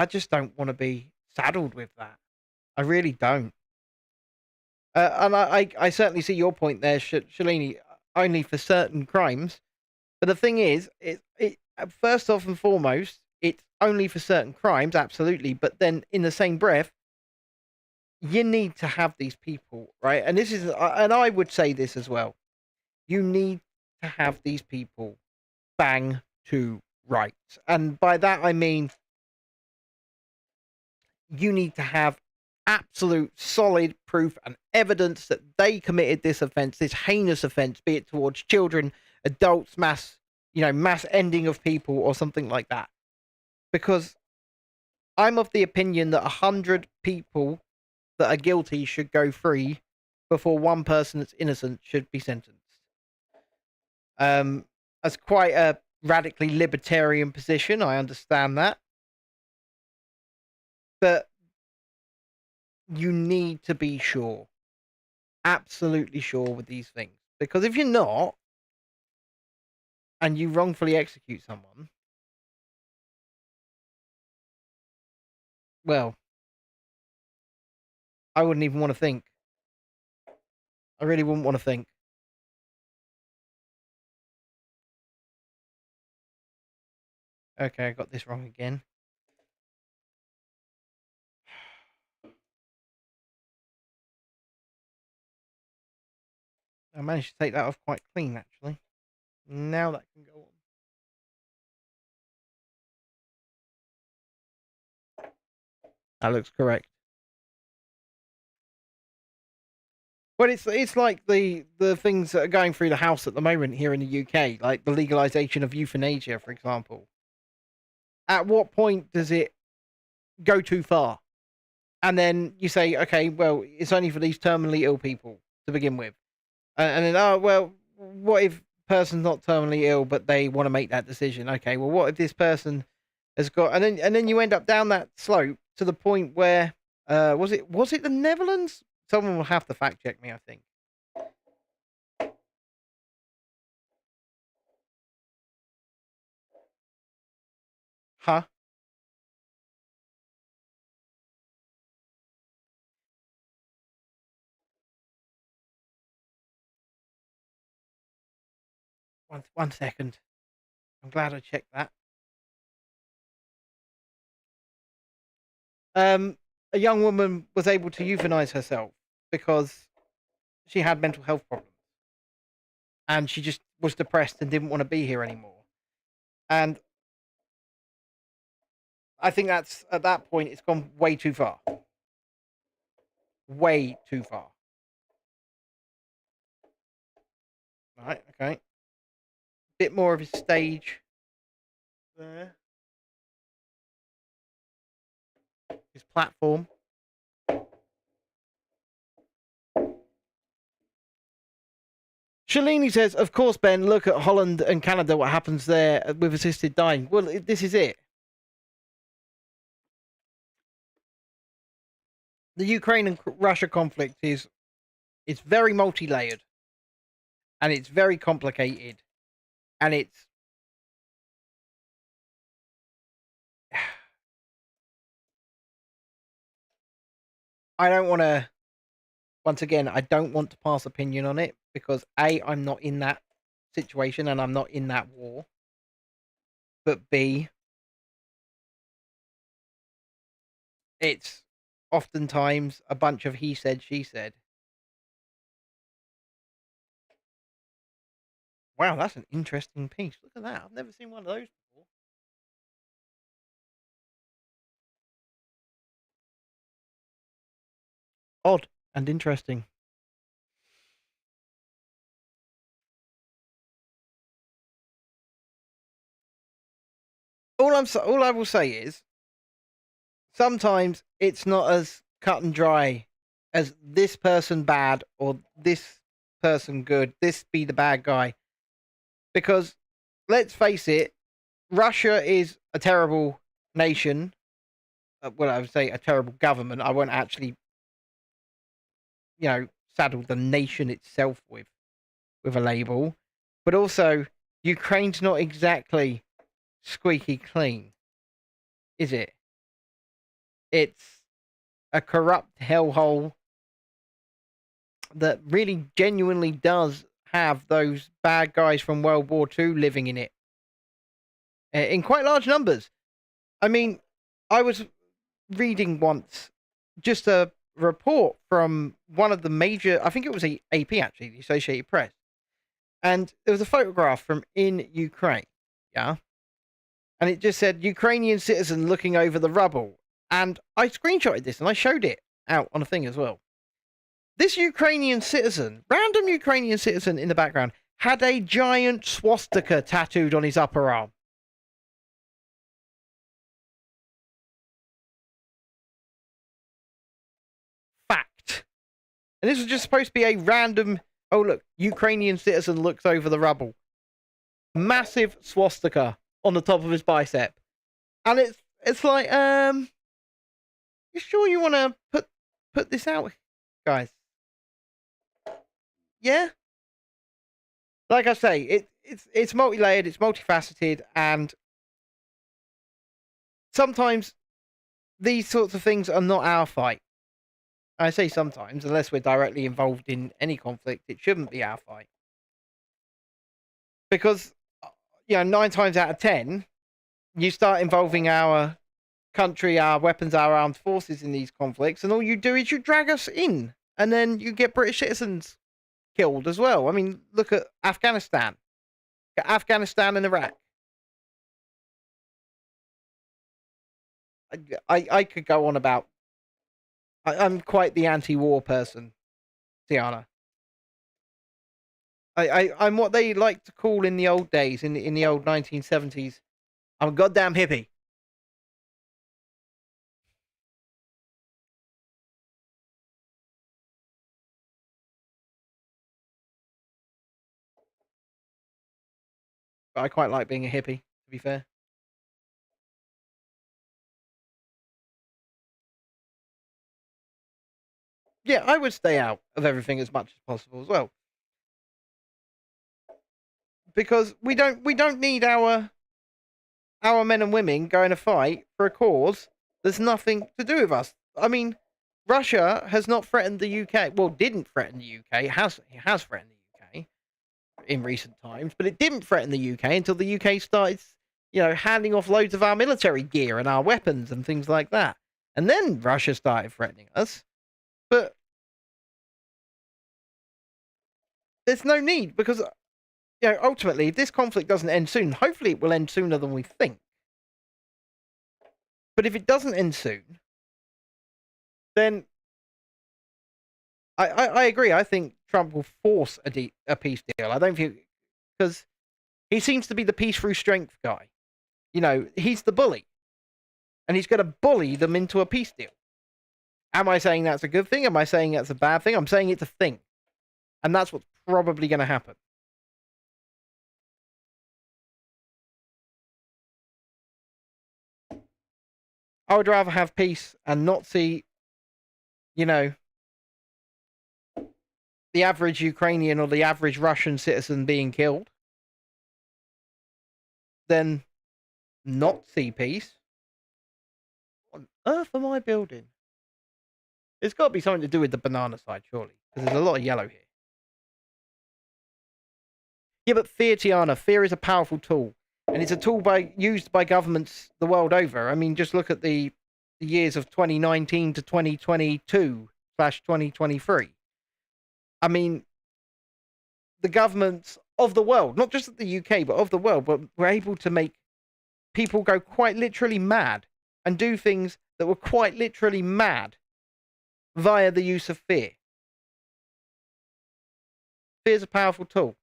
just don't want to be saddled with that. I really don't. And I certainly see your point there, Shalini, only for certain crimes. But the thing is, it first off and foremost, it's only for certain crimes, absolutely. But then in the same breath, you need to have these people, right? And and I would say this as well. You need to have these people bang to rights. And by that, I mean, you need to have absolute solid proof and evidence that they committed this offense, this heinous offense, be it towards children, adults, mass ending of people or something like that. Because I'm of the opinion that 100 people that are guilty should go free before one person that's innocent should be sentenced. That's quite a radically libertarian position. I understand that. But you need to be sure. Absolutely sure with these things. Because if you're not, and you wrongfully execute someone, well, I wouldn't even want to think. I really wouldn't want to think. Okay, I got this wrong again. I managed to take that off quite clean, actually. Now that can go on. That looks correct. Well, it's like the things that are going through the House at the moment here in the UK, like the legalization of euthanasia, for example. At what point does it go too far? And then you say, okay, well, it's only for these terminally ill people to begin with. And then, oh, well, what if person's not terminally ill, but they want to make that decision? Okay, well, what if this person has got, and then you end up down that slope to the point where, was it the Netherlands? Someone will have to fact check me, I think. Huh? One second. I'm glad I checked that. A young woman was able to euthanize herself because she had mental health problems and she just was depressed and didn't want to be here anymore. And I think that's at that point it's gone way too far. Way too far. Right, okay. Bit more of a stage there. His platform. Shalini says, of course, Ben, look at Holland and Canada, what happens there with assisted dying. Well, this is it. The Ukraine and Russia conflict is very multi-layered and it's very complicated and it's I don't want to once again I don't want to pass opinion on it because A, I'm not in that situation and I'm not in that war, but B, it's oftentimes a bunch of he said she said. Wow, that's an interesting piece. Look at that. I've never seen one of those before. Odd and interesting. All I will say is sometimes it's not as cut and dry as this person bad or this person good, this be the bad guy. Because let's face it, Russia is a terrible nation. Well, I would say a terrible government. I won't actually, saddle the nation itself with a label. But also, Ukraine's not exactly squeaky clean, is it? It's a corrupt hellhole that really genuinely does have those bad guys from World War II living in it in quite large numbers. I mean, I was reading once just a report from one of the major, I think it was AP actually, the Associated Press, and there was a photograph from in Ukraine, yeah, and it just said Ukrainian citizen looking over the rubble, and I screenshotted this and I showed it out on a thing as well. This Ukrainian citizen, random Ukrainian citizen in the background, had a giant swastika tattooed on his upper arm. And this was just supposed to be a random, oh, look, Ukrainian citizen looks over the rubble. Massive swastika on the top of his bicep. And it's like, you sure you want to put this out, guys? Yeah? Like I say, it's multi-layered, it's multifaceted, and sometimes these sorts of things are not our fight. I say sometimes, unless we're directly involved in any conflict, it shouldn't be our fight. Because, 9 times out of 10, you start involving our country, our weapons, our armed forces in these conflicts, and all you do is you drag us in, and then you get British citizens killed as well. I mean, look at Afghanistan. Afghanistan and Iraq. I could go on about. I'm quite the anti-war person, Tiana. I'm what they like to call in the old days, in the old 1970s. I'm a goddamn hippie. But I quite like being a hippie, to be fair. Yeah, I would stay out of everything as much as possible as well. Because we don't need our men and women going to fight for a cause that's nothing to do with us. I mean, Russia has not threatened the UK. Well, didn't threaten the UK. It has threatened the UK in recent times, but it didn't threaten the UK until the UK started, handing off loads of our military gear and our weapons and things like that. And then Russia started threatening us. But there's no need, because ultimately, if this conflict doesn't end soon, hopefully it will end sooner than we think. But if it doesn't end soon, then I agree. I think Trump will force a peace deal. I don't think, because he seems to be the peace through strength guy. He's the bully, and he's going to bully them into a peace deal. Am I saying that's a good thing? Am I saying that's a bad thing? I'm saying it's a thing, and that's what's probably going to happen. I would rather have peace and not see, the average Ukrainian or the average Russian citizen being killed than not see peace. What on earth am I building? It's got to be something to do with the banana side, surely, because there's a lot of yellow here. Yeah, but fear, Tiana, fear is a powerful tool, and it's a tool used by governments the world over. I mean, just look at the years of 2019 to 2022/2023. I mean, the governments of the world, not just the UK, but of the world, were able to make people go quite literally mad and do things that were quite literally mad via the use of fear. Fear is a powerful tool.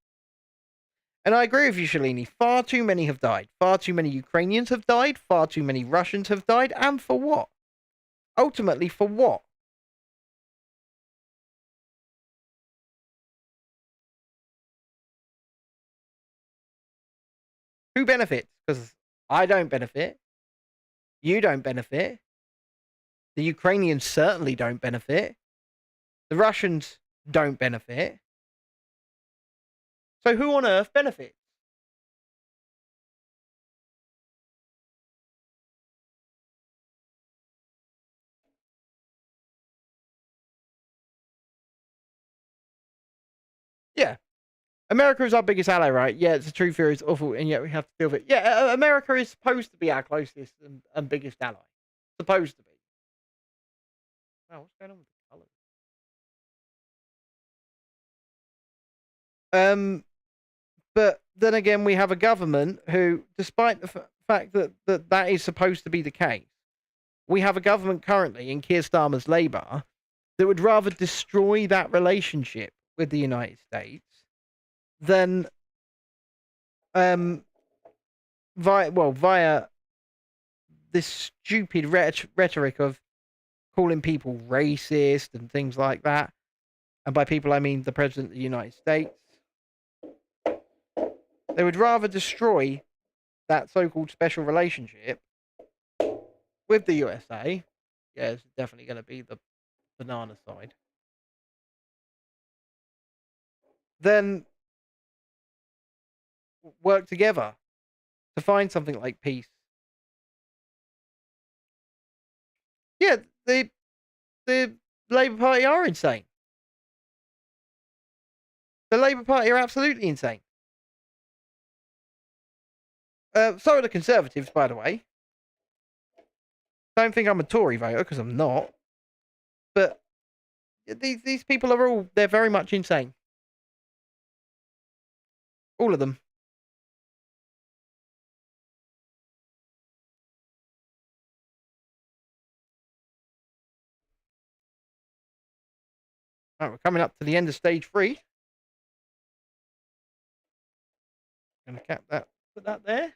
And I agree with you, Shalini. Far too many have died. Far too many Ukrainians have died. Far too many Russians have died. And for what? Ultimately, for what? Who benefits? Because I don't benefit. You don't benefit. The Ukrainians certainly don't benefit. The Russians don't benefit. So who on earth benefits? Yeah. America is our biggest ally, right? Yeah, it's a true fear. It's awful, and yet we have to deal with it. Yeah, America is supposed to be our closest and biggest ally. Supposed to be. Oh, what's going on with the colours? But then again, we have a government who, despite the fact that is supposed to be the case, we have a government currently in Keir Starmer's Labour that would rather destroy that relationship with the United States than via this stupid rhetoric of calling people racist and things like that. and by people I mean the President of the United States, they would rather destroy that so-called special relationship with the USA. Yeah, it's definitely going to be the banana side. Then work together to find something like peace. Yeah, the Labour Party are insane. The Labour Party are absolutely insane. So are the Conservatives, by the way. Don't think I'm a Tory voter, because I'm not. But these people are they're very much insane. All of them. Right, we're coming up to the end of stage 3. Going to cap that, put that there.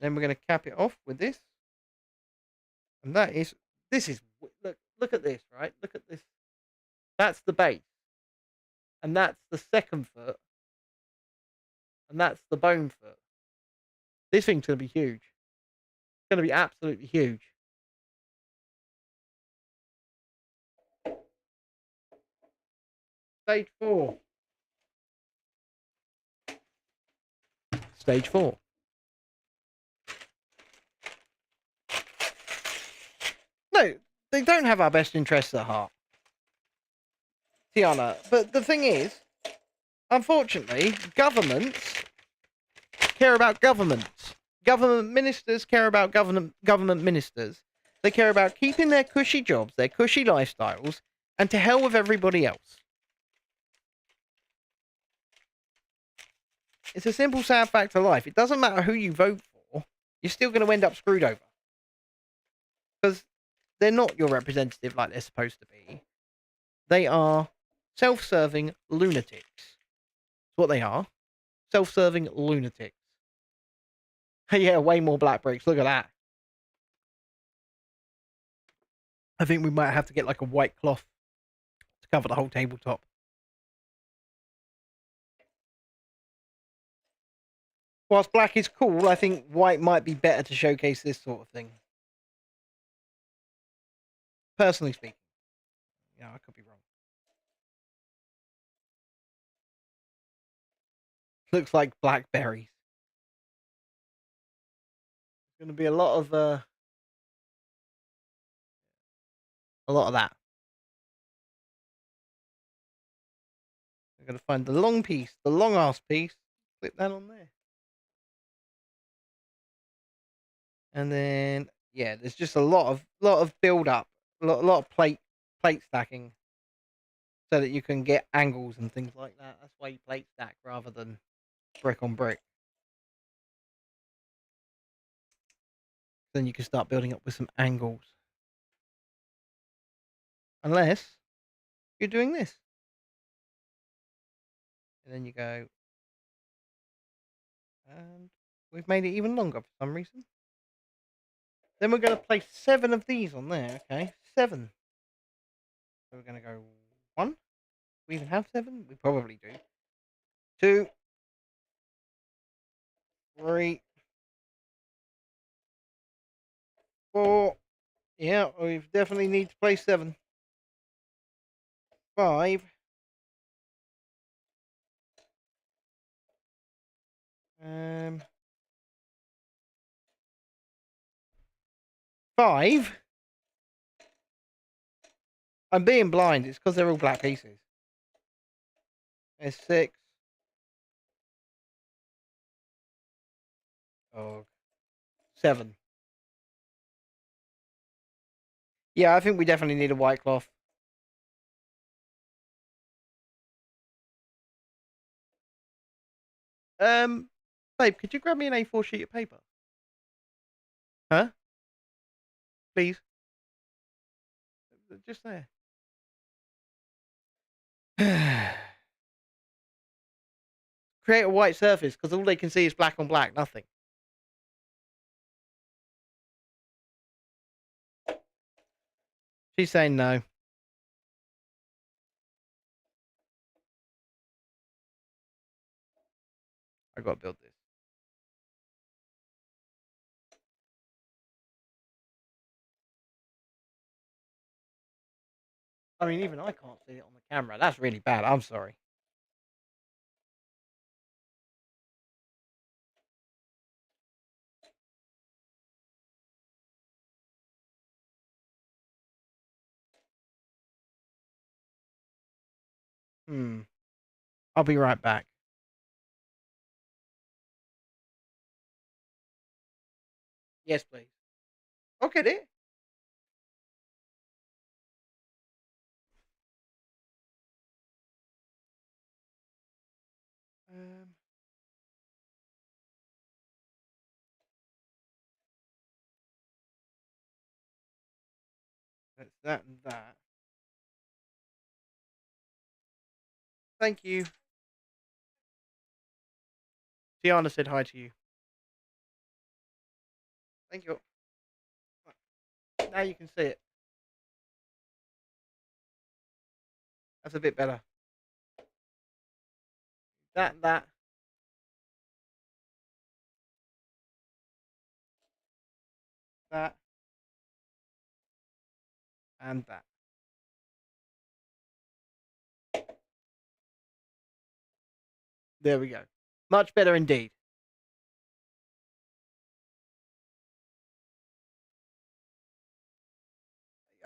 Then we're going to cap it off with this. And this is, look at this, right? Look at this. That's the base. And that's the second foot. And that's the bone foot. This thing's going to be huge. It's going to be absolutely huge. Stage 4. Stage 4. No, they don't have our best interests at heart, Tiana. But the thing is, unfortunately, governments care about governments. Government ministers care about government ministers. They care about keeping their cushy jobs, their cushy lifestyles, and to hell with everybody else. It's a simple, sad fact of life. It doesn't matter who you vote for, you're still going to end up screwed over. Because they're not your representative like they're supposed to be. They are self-serving lunatics. That's what they are. Self-serving lunatics. Yeah, way more black bricks. Look at that. I think we might have to get like a white cloth to cover the whole tabletop. Whilst black is cool, I think white might be better to showcase this sort of thing. Personally speaking. Yeah, I could be wrong. Looks like blackberries. There's going to be a lot of that. I'm going to find the long piece, the long ass piece. Clip that on there. And then yeah, there's just a lot of build up, a lot of plate stacking, so that you can get angles and things like that. That's why you plate stack rather than brick on brick. Then you can start building up with some angles. Unless you're doing this. And then you go, and we've made it even longer for some reason. Then we're going to place 7 of these on there, okay? 7. So we're going to go 1. We even have 7? We probably do. 2. 3. 4. Yeah, we definitely need to place 7. 5. 5. I'm being blind. It's because they're all black pieces. There's 6. Oh, 7. Yeah, I think we definitely need a white cloth. Babe, could you grab me an A4 sheet of paper? Huh? Please. Just there. Create a white surface, because all they can see is black on black, nothing. She's saying no. I got to build this. I mean, even I can't see it on the camera. That's really bad. I'm sorry. I'll be right back. Yes, please. Okay, dear. Um, that's that and that. Thank you. Tiana said hi to you. Thank you. Now you can see it. That's a bit better. That, that, and that. There we go. Much better indeed.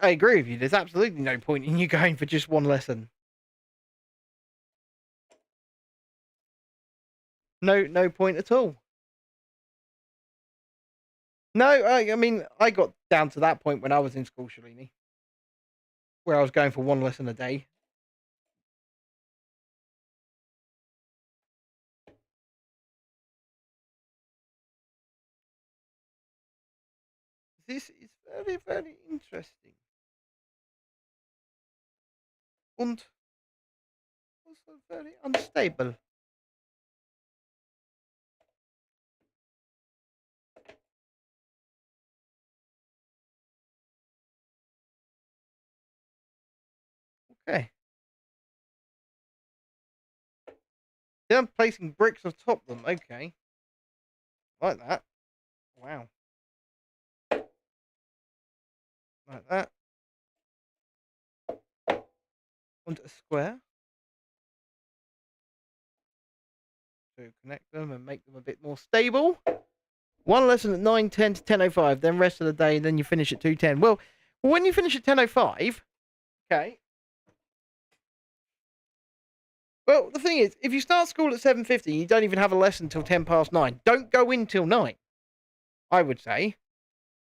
I agree with you. There's absolutely no point in you going for just one lesson. No point at all. No, I mean, I got down to that point when I was in school, Shalini, where I was going for one lesson a day. This is very, very interesting. And also very unstable. Okay. Then I'm placing bricks atop them. Okay. Like that. Wow. Like that. And a square. To connect them and make them a bit more stable. One lesson at 9:10 to 10:05, then rest of the day, and then you finish at 2:10. Well, when you finish at 10:05, okay. Well, the thing is, if you start school at 7:50, you don't even have a lesson till 9:10. Don't go in till 9, I would say.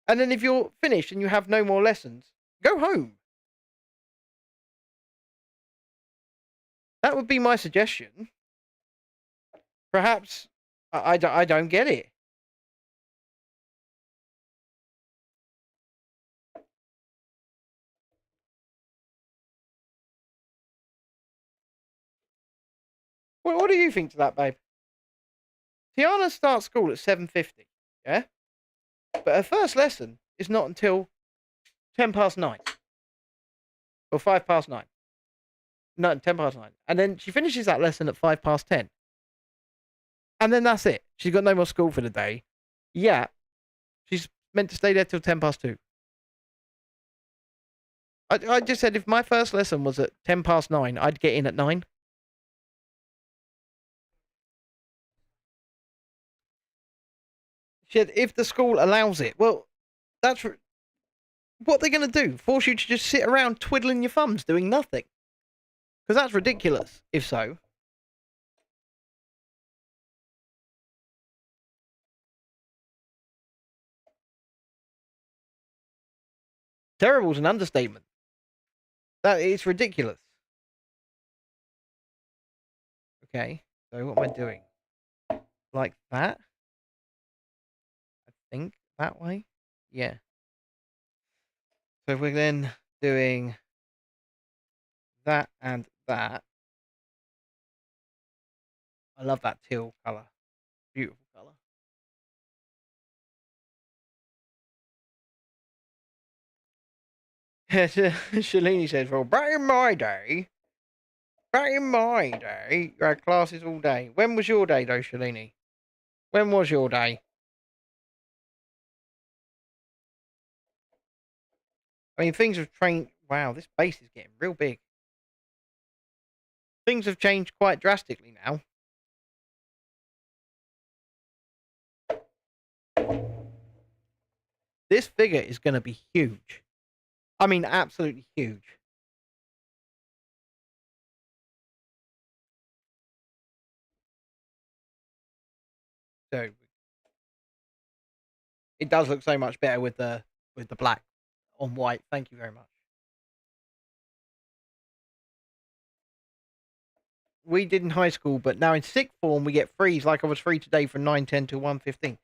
And then if you're finished and you have no more lessons, go home. That would be my suggestion. Perhaps I don't get it. Well, what do you think to that, babe? Tiana starts school at 7:50, yeah? But her first lesson is not until 9:10. Or 9:05. No, 9:10. And then she finishes that lesson at 10:05. And then that's it. She's got no more school for the day. Yeah. She's meant to stay there till 2:10. I just said if my first lesson was at 9:10, I'd get in at 9. She said if the school allows it. Well, that's what they're going to do. Force you to just sit around twiddling your thumbs doing nothing. Because that's ridiculous, if so. Terrible is an understatement. That it's ridiculous. Okay, so what am I doing? Like that? I think that way? Yeah. So if we're then doing that and that. I love that teal colour. Beautiful colour. Shalini says, well, back in my day, you had classes all day. When was your day, though, Shalini? When was your day? I mean, things have changed. Wow, this base is getting real big. Things have changed quite drastically now. This figure is going to be huge. I mean, absolutely huge. So it does look so much better with the black on white. Thank you very much. We did in high school, but now in sixth form we get frees like I was free today from 9:10 to 1:15.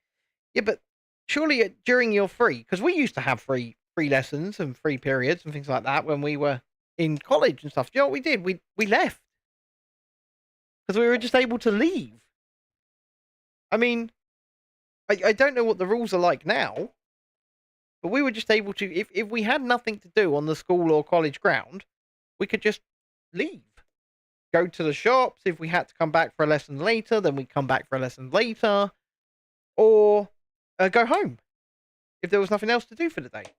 Yeah, but surely during your free, because we used to have free lessons and free periods and things like that when we were in college and stuff. Do you know what we did? We left because we were just able to leave. I mean, I don't know what the rules are like now, but we were just able to if we had nothing to do on the school or college ground, we could just leave. Go to the shops. If we had to come back for a lesson later, then we'd come back for a lesson later, or go home if there was nothing else to do for the day. It's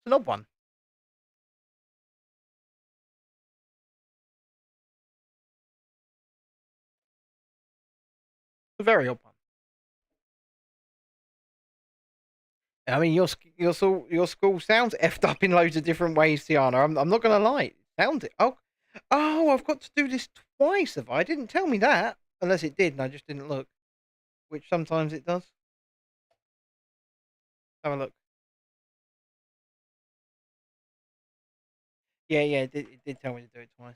an odd one. It's a very odd one. I mean, your school sounds effed up in loads of different ways, Tiana. I'm not gonna lie. It sounds it. Oh, I've got to do this twice. Have I? It didn't tell me that, unless it did, and I just didn't look. Which sometimes it does. Have a look. Yeah, it did tell me to do it twice.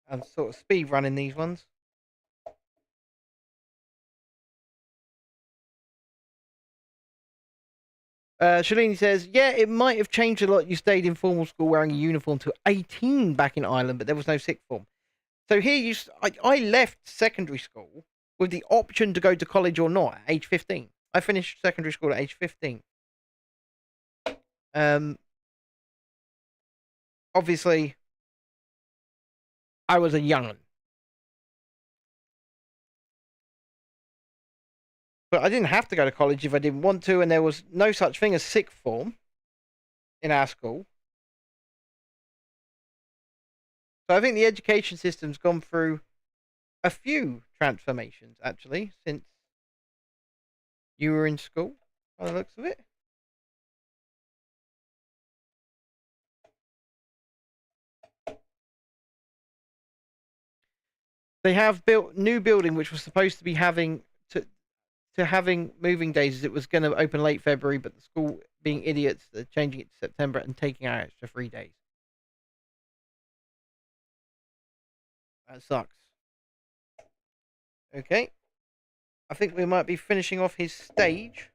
I'm sort of speed running these ones. Shalini says, yeah, it might have changed a lot. You stayed in formal school wearing a uniform till 18 back in Ireland, but there was no sixth form. So here I left secondary school with the option to go to college or not at age 15. I finished secondary school at age 15. Um, Obviously, I was a young'un, but I didn't have to go to college if I didn't want to, and there was no such thing as sixth form in our school. So I think the education system's gone through a few transformations actually since you were in school, by the looks of it. They have built new building which was supposed to be having to having moving days as it was going to open late February, but the school being idiots, they're changing it to September and taking out extra 3 days. That sucks. Okay. I think we might be finishing off his stage.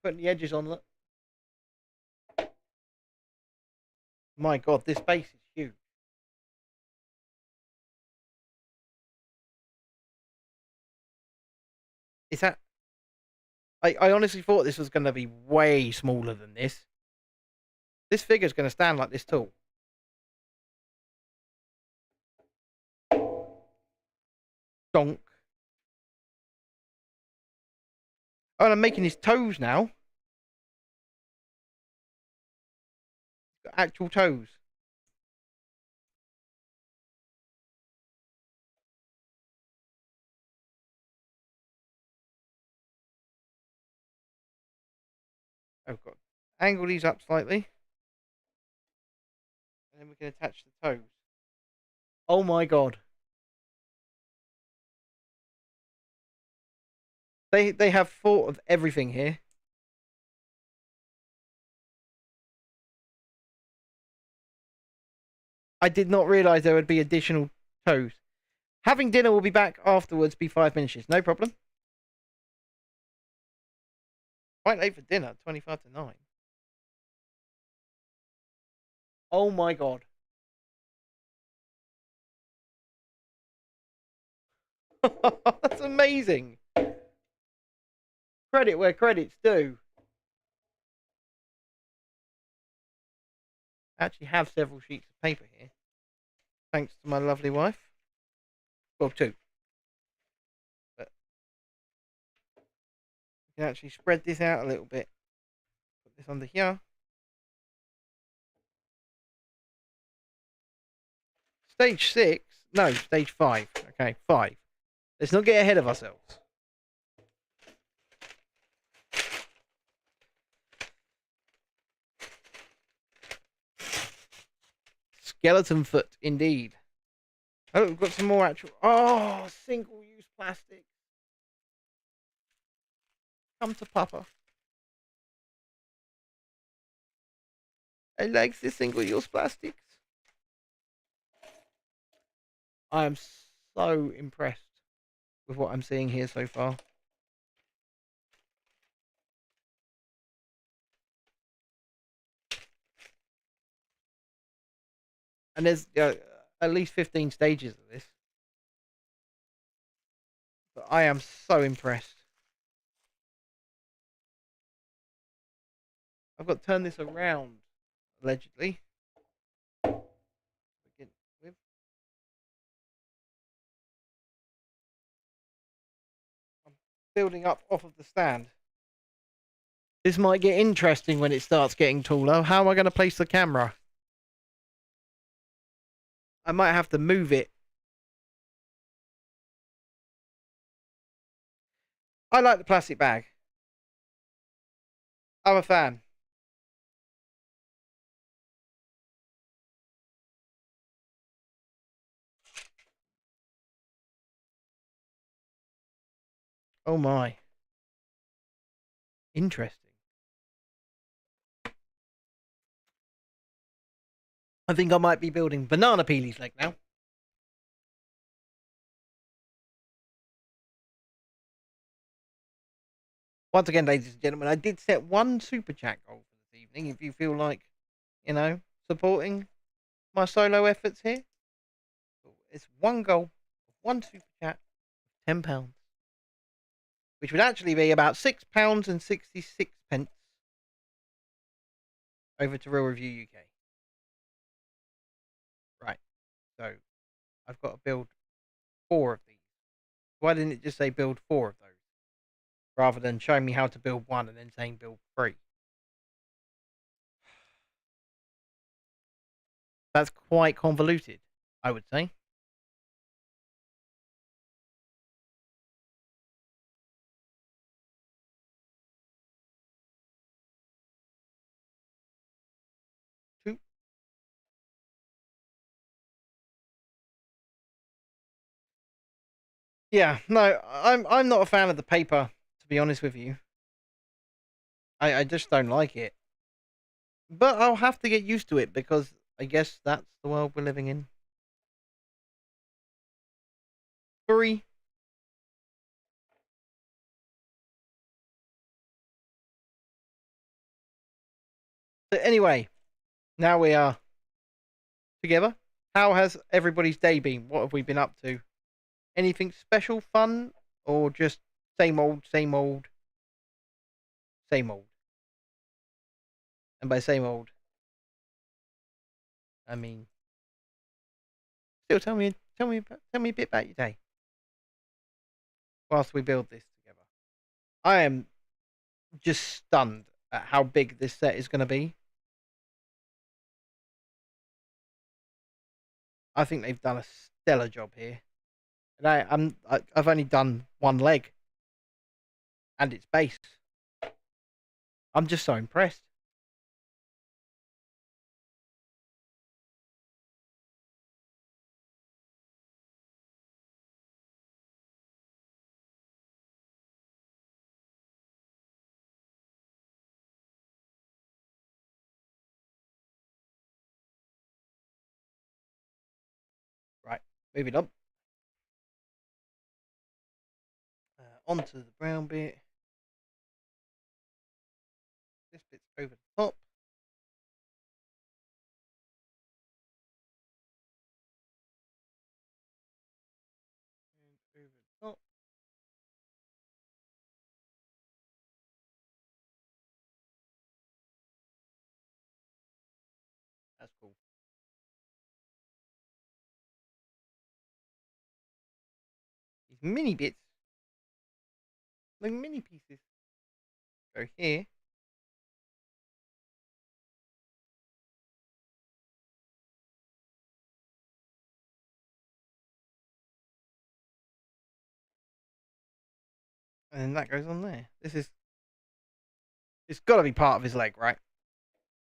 Putting the edges on. Look. My god, this base is huge. Is that... I honestly thought this was going to be way smaller than this. This figure's going to stand like this tall. Donk. Oh, and I'm making his toes now. Actual toes. Oh god. Angle these up slightly. And then we can attach the toes. Oh my god. They have thought of everything here. I did not realise there would be additional toes. Having dinner, will be back afterwards. Be 5 minutes. No problem. Quite late for dinner. 25 to 9. Oh my god. That's amazing. Credit where credit's due. I actually have several sheets of paper here, thanks to my lovely wife. Well, two. But you can actually spread this out a little bit. Put this under here. Stage 6? No, stage 5. Okay, 5. Let's not get ahead of ourselves. Skeleton foot, indeed. Oh, we've got some more actual... Oh, single-use plastic. Come to Papa. I like the single-use plastics. I am so impressed with what I'm seeing here so far. And there's at least 15 stages of this. But I am so impressed. I've got to turn this around, allegedly. Begin with. I'm building up off of the stand. This might get interesting when it starts getting taller. How am I going to place the camera? I might have to move it. I like the plastic bag. I'm a fan. Oh my. Interesting. I think I might be building Banana Peely's leg now. Once again, ladies and gentlemen, I did set one super chat goal for this evening. If you feel like, supporting my solo efforts here, it's one goal, one super chat, £10, which would actually be about £6.66 over to Real Review UK. Right, so I've got to build 4 of these. Why didn't it just say build 4 of those, rather than showing me how to build 1 and then saying build 3? That's quite convoluted, I would say. Two. Yeah, no, I'm not a fan of the paper, to be honest with you. I just don't like it. But I'll have to get used to it because I guess that's the world we're living in. 3. So anyway, now we are together. How has everybody's day been? What have we been up to? Anything special, fun, or just same old, same old, same old? And by same old, I mean still tell me a bit about your day whilst we build this together. I am just stunned at how big this set is going to be. I think they've done a stellar job here. And I've only done one leg and its base. I'm just so impressed. Right, moving on. Onto the brown bit. This bit's over the top. And over the top. That's cool. These mini bits. Like mini pieces. Go here. And then that goes on there. It's got to be part of his leg, right?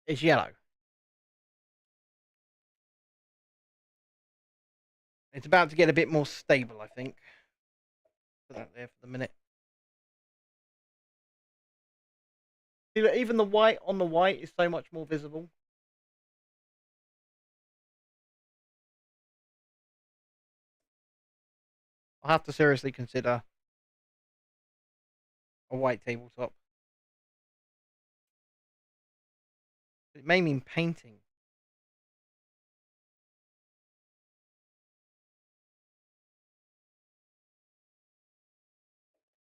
It's yellow. It's about to get a bit more stable, I think. Put that there for the minute. See, look, even the white on the white is so much more visible. I'll have to seriously consider a white tabletop. It may mean painting.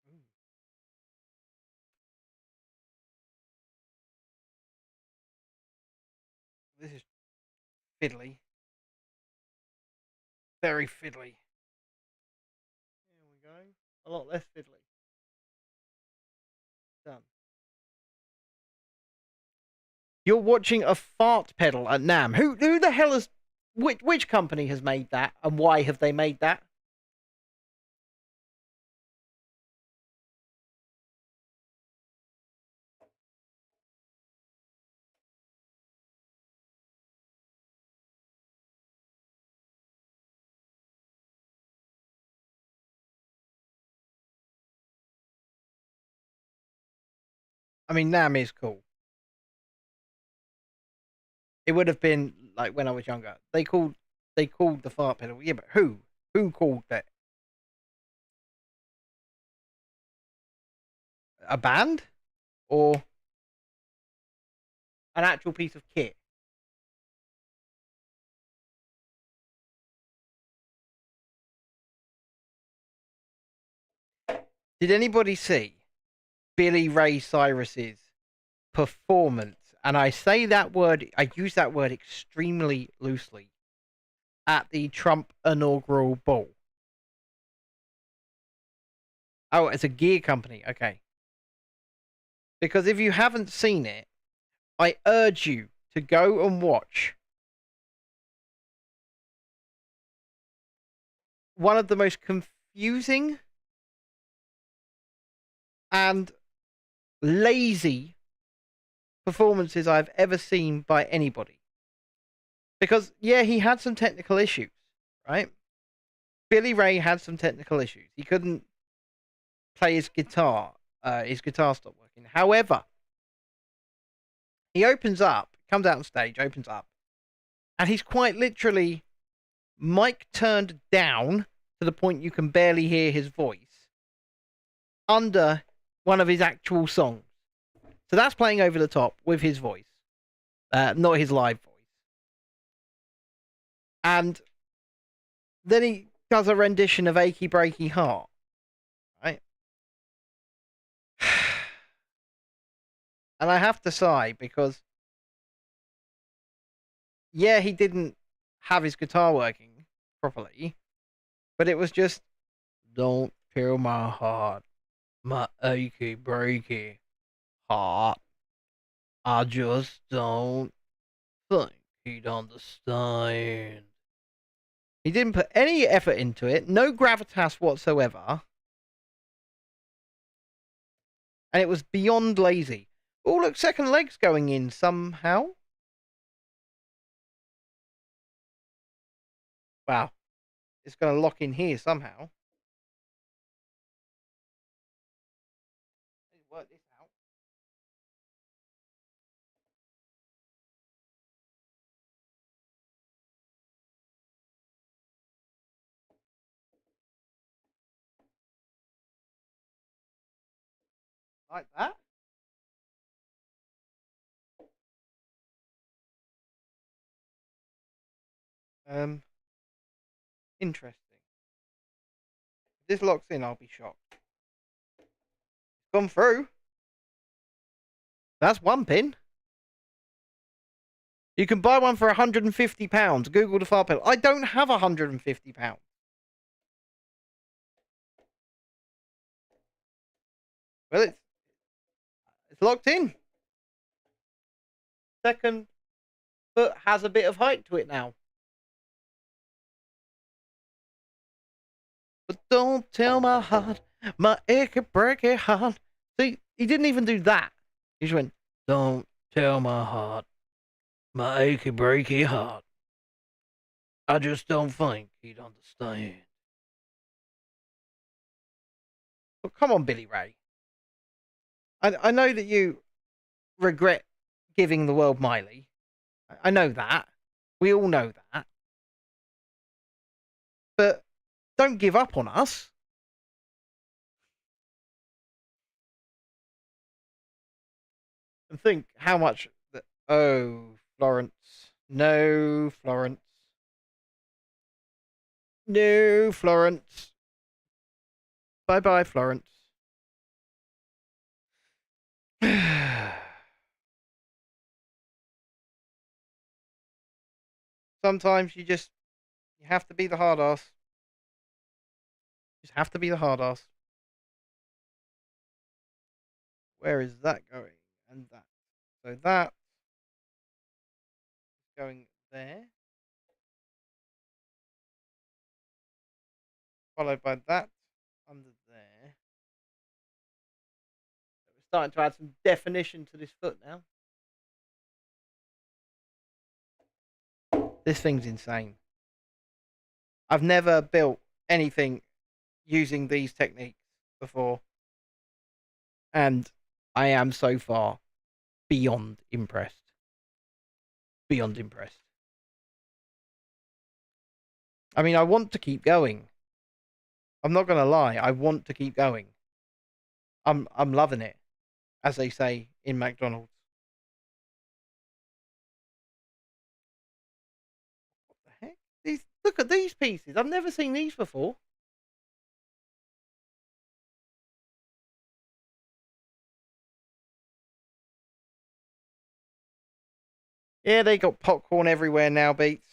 Ooh. This is fiddly. Very fiddly. There we go. A lot less fiddly. Done. You're watching a fart pedal at NAMM. Who the hell has... Which company has made that? And why have they made that? I mean, NAMM is cool. It would have been like when I was younger. They called the fart pedal. Yeah, but who? Who called that? A band? Or an actual piece of kit? Did anybody see Billy Ray Cyrus's performance? And I say that word, I use that word extremely loosely, at the Trump inaugural ball. Oh, it's a gear company. Okay. Because if you haven't seen it, I urge you to go and watch one of the most confusing and lazy performances I've ever seen by anybody. Because, yeah, he had some technical issues, right? Billy Ray had some technical issues. He couldn't play his guitar. His guitar stopped working. However, he opens up, comes out on stage, opens up, and he's quite literally mic turned down to the point you can barely hear his voice under one of his actual songs. So that's playing over the top with his voice, not his live voice. And then he does a rendition of Achy Breaky Heart, right? And I have to sigh because, yeah, he didn't have his guitar working properly, but it was just, don't tear my heart, my achy breaky heart. I just don't think he'd understand. He didn't put any effort into it, no gravitas whatsoever. And it was beyond lazy. Oh, look, second leg's going in somehow. Wow. It's going to lock in here somehow. Let's work this out. Like that. Interesting. If this locks in, I'll be shocked. Gone through. That's one pin. You can buy one for £150. Google the fart pedal. I don't have £150. Well, it's locked in. Second foot has a bit of height to it now. But don't tell my heart, my achy breaky heart. See, he didn't even do that. He just went, don't tell my heart, my achy breaky heart. I just don't think he'd understand. But come on, Billy Ray. I know that you regret giving the world Miley. I know that. We all know that. But don't give up on us. And think how much. Oh, Florence. No, Florence. No, Florence. Bye bye, Florence. Sometimes you have to be the hard ass. You just have to be the hard ass. Where is that going? And that. So that is going there. Followed by that under there. We're starting to add some definition to this foot now. This thing's insane. I've never built anything using these techniques before. And I am so far beyond impressed. Beyond impressed. I mean, I want to keep going. I'm not gonna lie, I want to keep going. I'm loving it, as they say in McDonald's. What the heck? Look at these pieces. I've never seen these before. Yeah, they got popcorn everywhere now, Beats.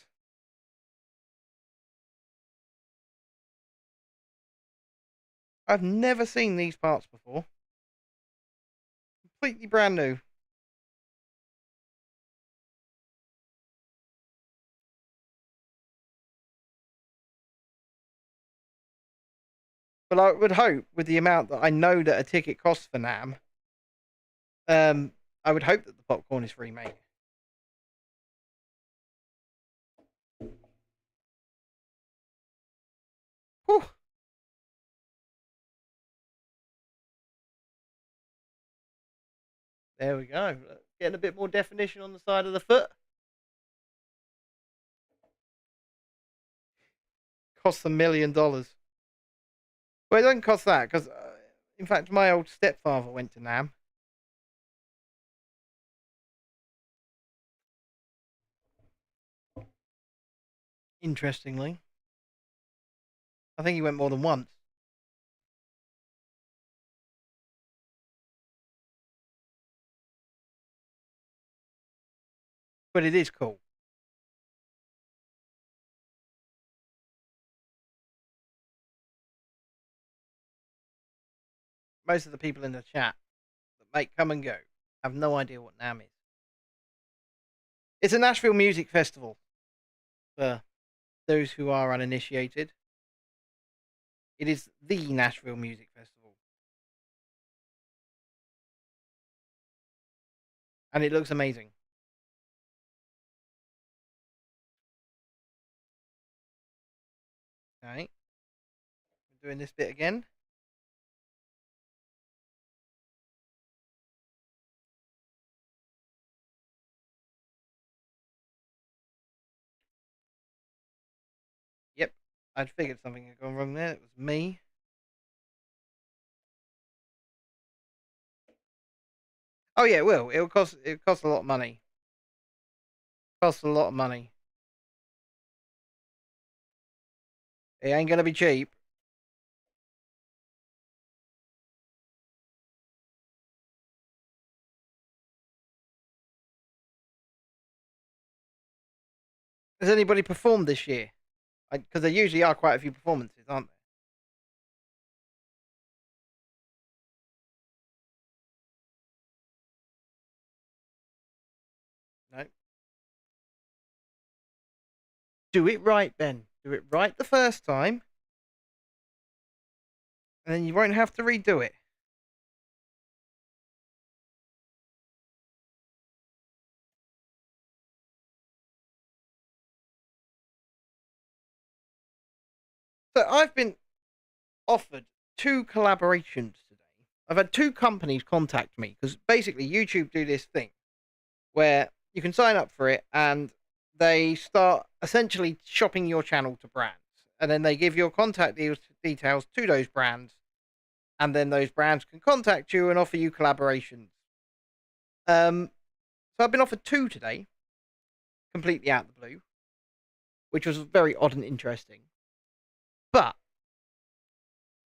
I've never seen these parts before. Completely brand new. But I would hope, with the amount that I know that a ticket costs for NAM, I would hope that the popcorn is free, mate. Whew. There we go. Getting a bit more definition on the side of the foot. Costs $1 million. Well, it doesn't cost that because, in fact, my old stepfather went to NAM. Interestingly, I think he went more than once. But it is cool. Most of the people in the chat that make Come and Go have no idea what NAM is. It's a Nashville music festival for those who are uninitiated. It is the Nashville Music Festival. And it looks amazing. Okay. We're doing this bit again. Yep. I'd figured something had gone wrong there. It was me. Oh yeah, it will. It'll cost a lot of money. Costs a lot of money. It ain't gonna be cheap. Has anybody performed this year? Because there usually are quite a few performances, aren't there? No. Do it right, Ben. Do it right the first time, and then you won't have to redo it. So I've been offered 2 collaborations today. I've had 2 companies contact me because basically YouTube do this thing where you can sign up for it and they start essentially shopping your channel to brands. And then they give your contact details to those brands. And then those brands can contact you and offer you collaborations. So I've been offered 2 today, completely out of the blue, which was very odd and interesting. But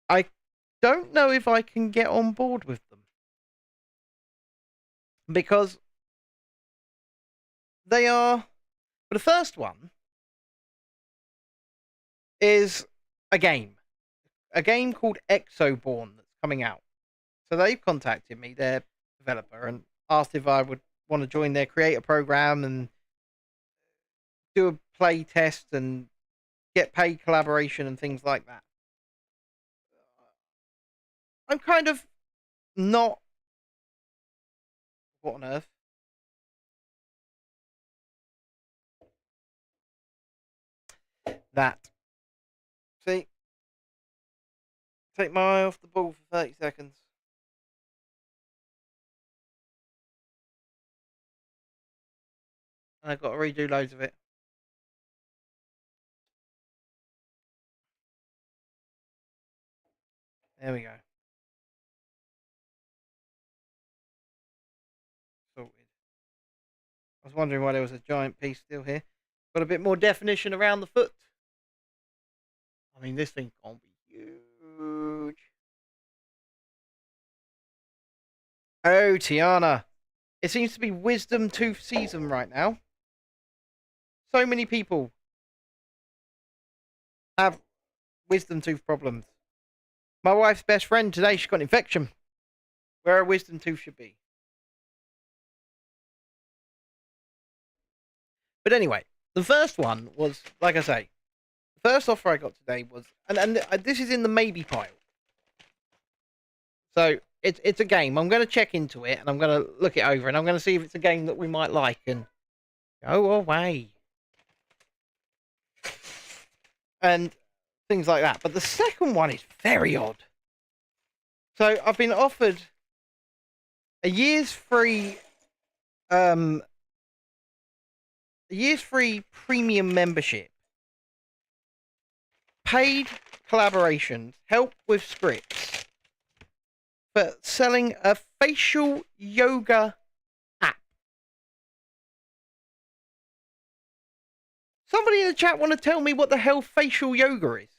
I don't know if I can get on board with them. Because they are. But the first one is a game called Exoborn that's coming out. So they've contacted me, their developer, and asked if I would want to join their creator program and do a play test and get paid collaboration and things like that. I'm kind of not. What on earth? That. See? Take my eye off the ball for 30 seconds. And I've got to redo loads of it. There we go. Sorted. I was wondering why there was a giant piece still here. Got a bit more definition around the foot. I mean, this thing's gonna be huge. Oh, Tiana. It seems to be wisdom tooth season right now. So many people have wisdom tooth problems. My wife's best friend today, she's got an infection where her wisdom tooth should be. But anyway, the first one was, like I say, the first offer I got today was, and this is in the maybe pile. So it's a game. I'm going to check into it and I'm going to look it over and I'm going to see if it's a game that we might like and go away. And things like that. But the second one is very odd. So I've been offered a year's free premium membership, paid collaborations, help with scripts, for selling a facial yoga app. Somebody in the chat want to tell me what the hell facial yoga is?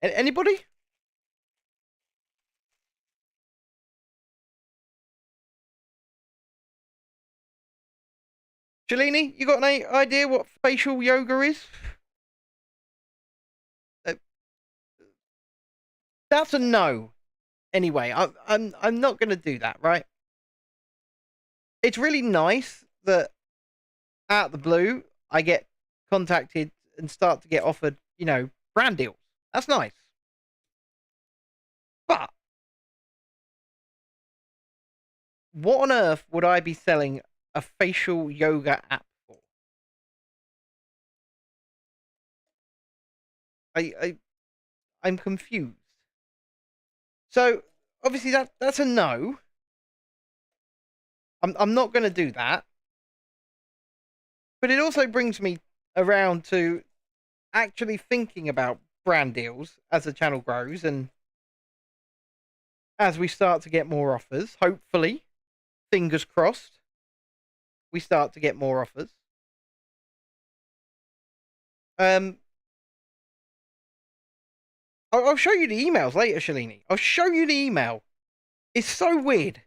Anybody? Cellini, you got any idea what facial yoga is? That's a no. Anyway, I'm not going to do that, right? It's really nice that out of the blue I get contacted and start to get offered, brand deals. That's nice. But what on earth would I be selling a facial yoga app for? I'm confused. So obviously that's a no. I'm not going to do that. But it also brings me around to actually thinking about brand deals as the channel grows and as we start to get more offers. Hopefully, fingers crossed, we start to get more offers. I'll show you the emails later, Shalini. I'll show you the email. It's so weird.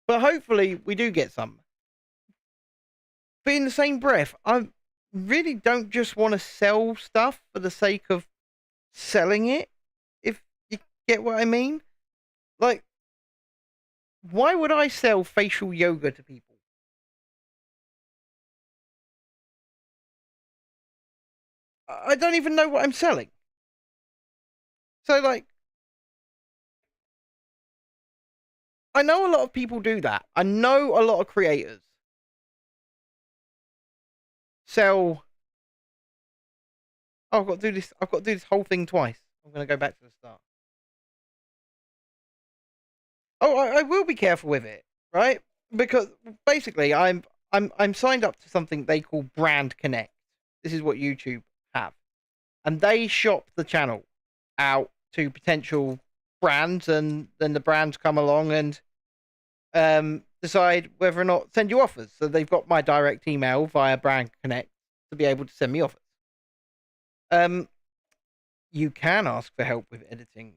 But hopefully we do get some. But in the same breath, I really don't just want to sell stuff for the sake of selling it, if you get what I mean. Like, why would I sell facial yoga to people? I don't even know what I'm selling. So, like, I know a lot of people do that. I know a lot of creators sell. Oh, I've got to do this. I've got to do this whole thing twice. I'm going to go back to the start. Oh, I will be careful with it, right? Because basically, I'm signed up to something they call Brand Connect. This is what YouTube have, and they shop the channel out to potential brands, and then the brands come along and decide whether or not send you offers. So they've got my direct email via Brand Connect to be able to send me offers. You can ask for help with editing,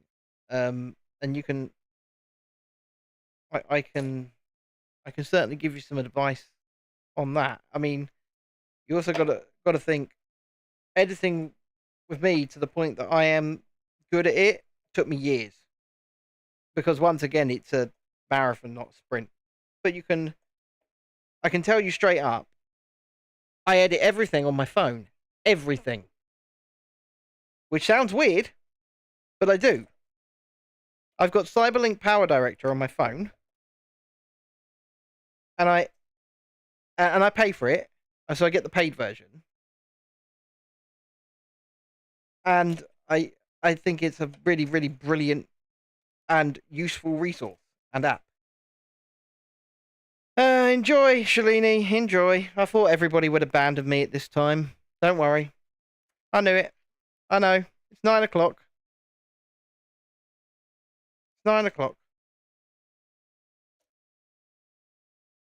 and you can. I can certainly give you some advice on that. I mean, you also got to think editing with me to the point that I am good at it took me years, because once again it's a marathon, not a sprint. But I can tell you straight up, I edit everything on my phone, everything, which sounds weird, but I do. I've got Cyberlink Power Director on my phone, and I pay for it, so I get the paid version. And I think it's a really, really brilliant and useful resource and app. Enjoy, Shalini, enjoy. I thought everybody would abandon me at this time. Don't worry. I knew it. I know. It's 9 o'clock. It's 9 o'clock.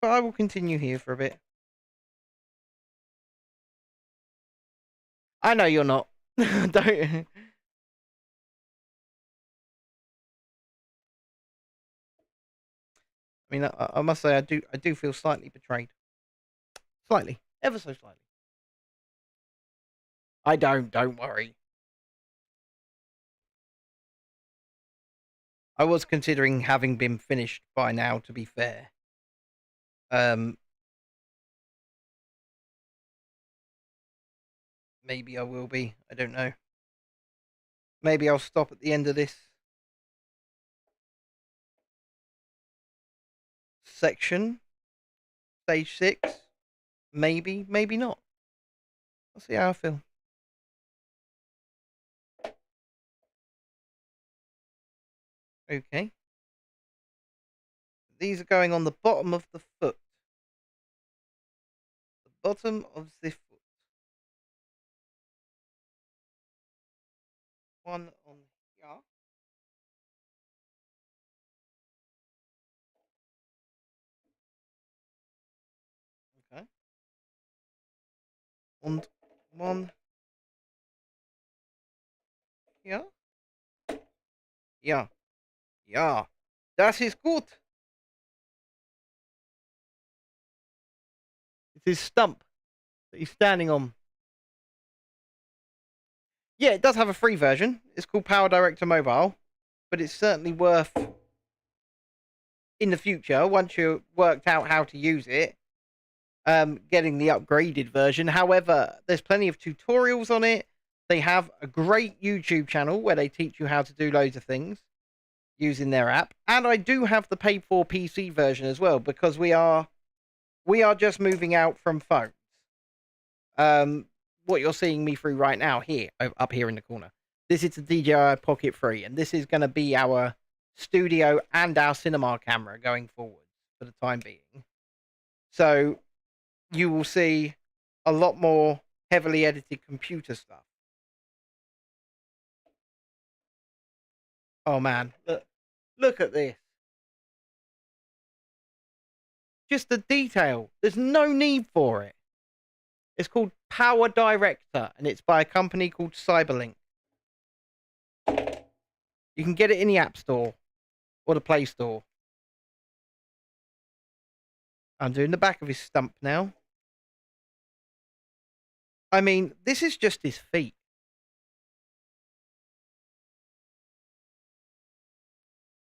But I will continue here for a bit. I know you're not. Don't. I mean, I must say, I do feel slightly betrayed. Slightly. Ever so slightly. I don't worry. I was considering having been finished by now, to be fair. Maybe I will be. I don't know. Maybe I'll stop at the end of this section. Stage 6. Maybe, maybe not. I'll see how I feel. Okay. These are going on the bottom of the foot. The bottom of the foot. One on here. Okay. And one here. Yeah. Yeah. Das ist gut. It's his stump that he's standing on. Yeah, it does have a free version. It's called Power Director Mobile, but it's certainly worth, in the future, once you've worked out how to use it, getting the upgraded version. However, there's plenty of tutorials on it. They have a great YouTube channel where they teach you how to do loads of things using their app. And I do have the paid for PC version as well, because we are just moving out from phones. What you're seeing me through right now here, up here in the corner, this is the DJI Pocket 3, and this is going to be our studio and our cinema camera going forward for the time being. So you will see a lot more heavily edited computer stuff. Oh man, look at this. Just the detail. There's no need for it. It's called Power Director, and it's by a company called Cyberlink. You can get it in the App Store or the Play Store. I'm doing the back of his stump now. I mean, this is just his feet.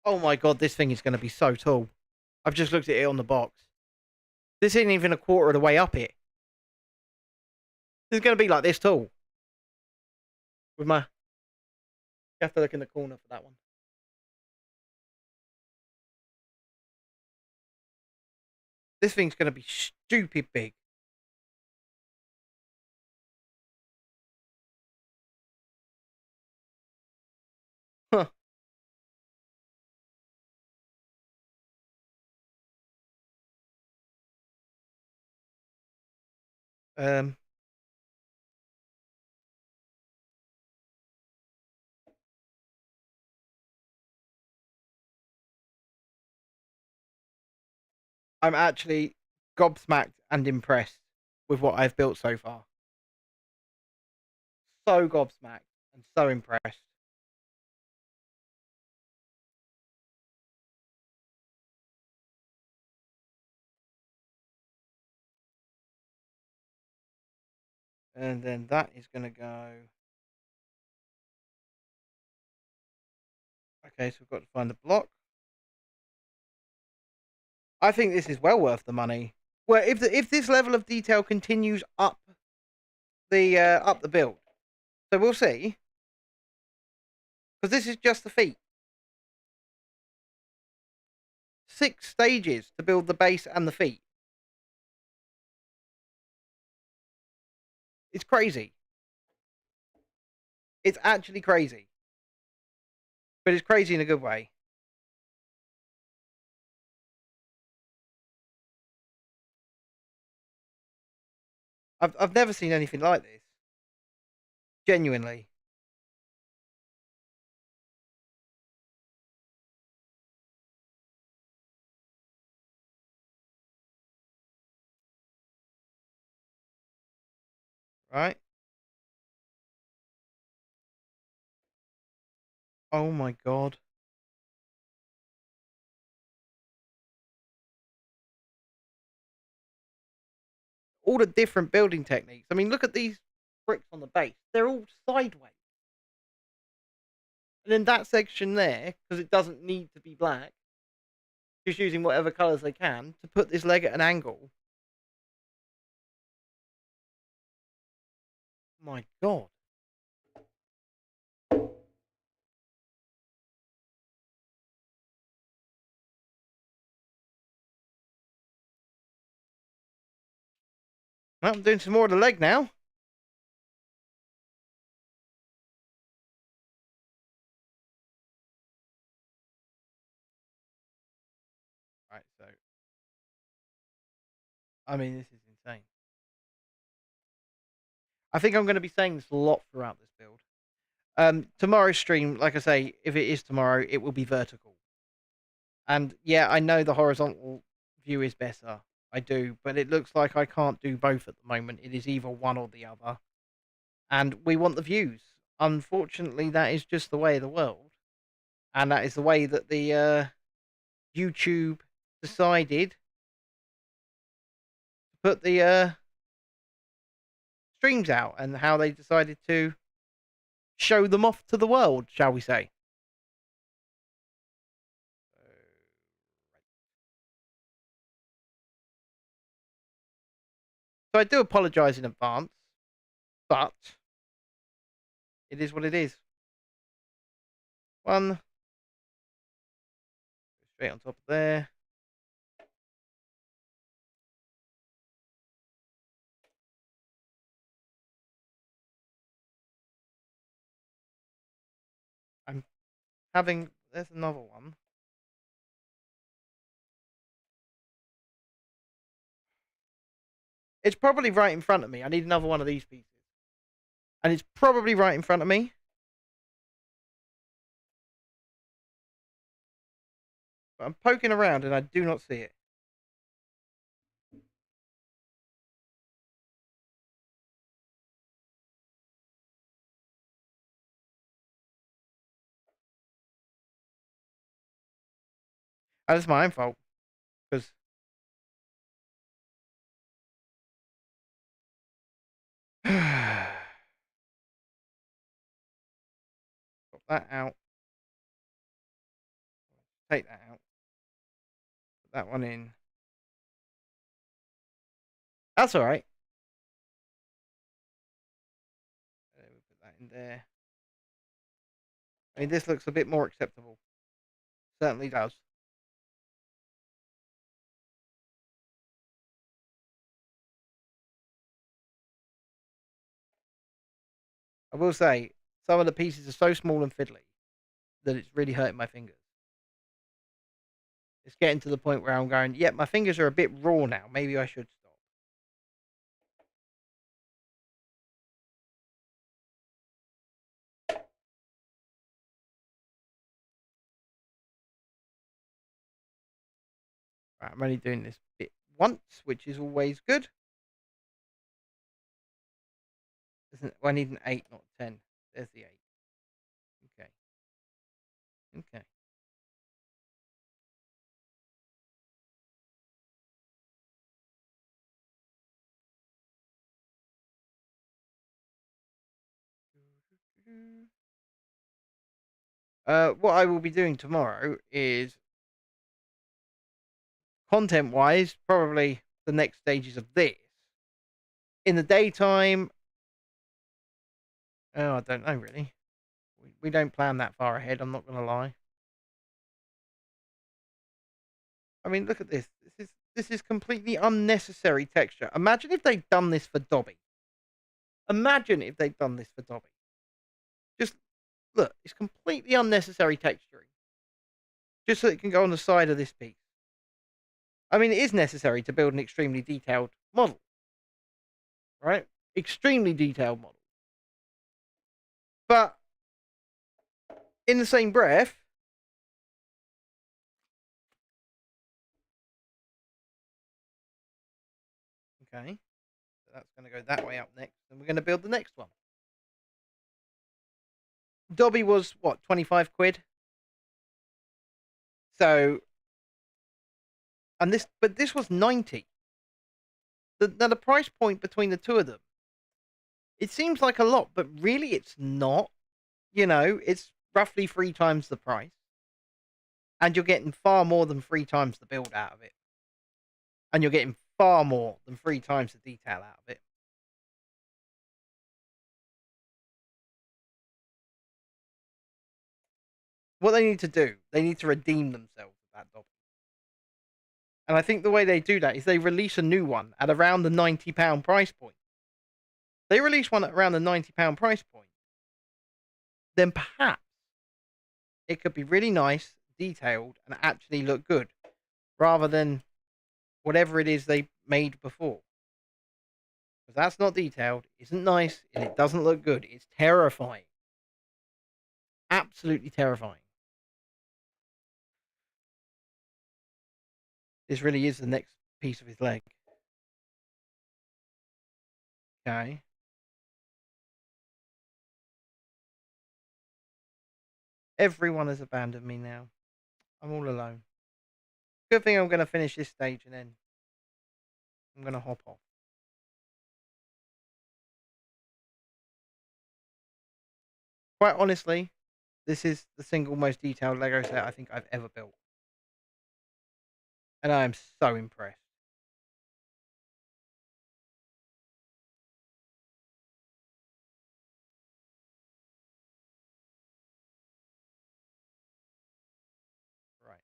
Oh my god, this thing is going to be so tall. I've just looked at it on the box. This isn't even a quarter of the way up it. This is going to be like this tall. With my... You have to look in the corner for that one. This thing's going to be stupid big. Huh. Um... I'm actually gobsmacked and impressed with what I've built so far. So gobsmacked and so impressed. And then that is going to go... Okay, so we've got to find the block. I think this is well worth the money. Well, if this level of detail continues up the build, so we'll see. Because this is just the feet. 6 stages to build the base and the feet. It's crazy. It's actually crazy. But it's crazy in a good way. I've never seen anything like this. Genuinely. Right? Oh my god. All the different building techniques. I mean, look at these bricks on the base. They're all sideways. And then that section there, because it doesn't need to be black, just using whatever colours they can to put this leg at an angle. My god. Well, I'm doing some more of the leg now. Right, so... I mean, this is insane. I think I'm going to be saying this a lot throughout this build. Tomorrow's stream, like I say, if it is tomorrow, it will be vertical. And yeah, I know the horizontal view is better. I do, but it looks like I can't do both at the moment. It is either one or the other. And we want the views. Unfortunately, that is just the way of the world. And that is the way that the YouTube decided to put the streams out, and how they decided to show them off to the world, shall we say. So I do apologise in advance, but it is what it is. One. Straight on top of there. I'm having... There's another one. It's probably right in front of me. I need another one of these pieces. And it's probably right in front of me. But I'm poking around and I do not see it. That's my own fault because pop that out, take that out, put that one in. That's all right. We'll put that in there. I mean, this looks a bit more acceptable. Certainly does. I will say, some of the pieces are so small and fiddly that it's really hurting my fingers. It's getting to the point where I'm going, yeah, my fingers are a bit raw now. Maybe I should stop. Right, I'm only doing this bit once, which is always good. I need an 8, not 10. There's the 8. Okay. Okay. What I will be doing tomorrow is, content-wise, probably the next stages of this. In the daytime, oh, I don't know really. We don't plan that far ahead. I'm not gonna lie. I mean, look at this. This is completely unnecessary texture. Imagine if they'd done this for Dobby. Imagine if they'd done this for Dobby. Just look, it's completely unnecessary texturing. Just so it can go on the side of this piece. I mean, it is necessary to build an extremely detailed model. Right? Extremely detailed model. But in the same breath, okay, so that's going to go that way up next, and we're going to build the next one. Dobby was what, 25 quid? So, but this was 90. Now the price point between the two of them, it seems like a lot, but really it's not. You know, it's roughly 3 times the price, and you're getting far more than 3 times the build out of it, and you're getting far more than 3 times the detail out of it. What they need to do, they need to redeem themselves with that Dobby. And I think the way they do that is they release a new one at around the £90 price point. They release one at around the £90 price point, then perhaps it could be really nice, detailed, and actually look good, rather than whatever it is they made before. Because that's not detailed, isn't nice, and it doesn't look good. It's terrifying. Absolutely terrifying. This really is the next piece of his leg. Okay. Everyone has abandoned me now. I'm all alone. Good thing I'm going to finish this stage and then I'm going to hop off. Quite honestly, this is the single most detailed Lego set I think I've ever built. And I am so impressed. Right.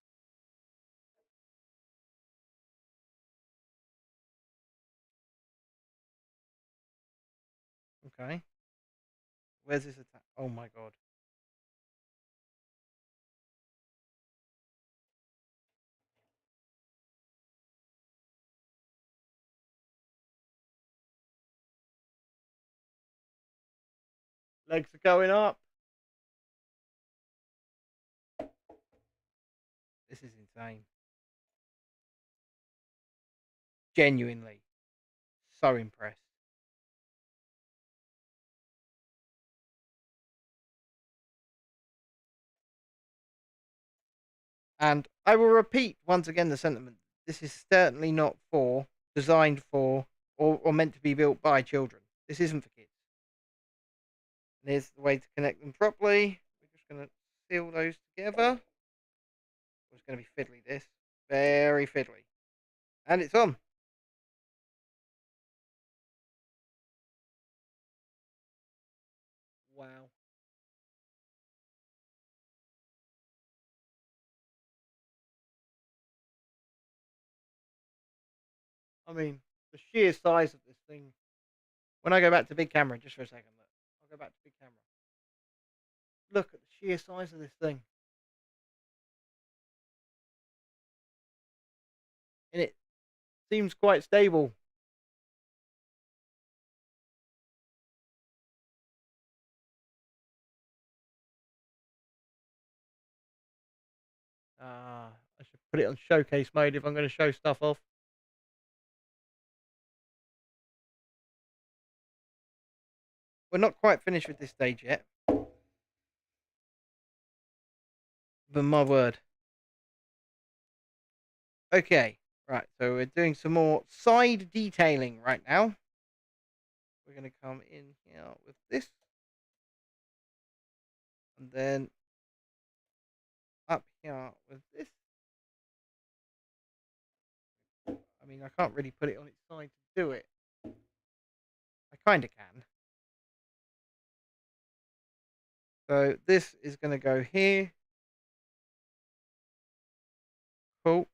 Okay. Where's this attack? Oh my god. Legs are going up. This is insane. Genuinely. So impressed. And I will repeat once again the sentiment. This is certainly not designed for, or meant to be built by children. This isn't for kids. And here's the way to connect them properly. We're just going to seal those together. It's going to be fiddly, this. Very fiddly. And it's on. Wow. I mean, the sheer size of this thing. When I go back to big camera, just for a second, look. I'll go back to big camera. Look at the sheer size of this thing. And it seems quite stable. I should put it on showcase mode if I'm going to show stuff off. We're not quite finished with this stage yet. But my word. Okay, right, so we're doing some more side detailing right now. We're going to come in here with this. And then up here with this. I mean, I can't really put it on its side to do it. I kind of can. So this is going to go here. Cool.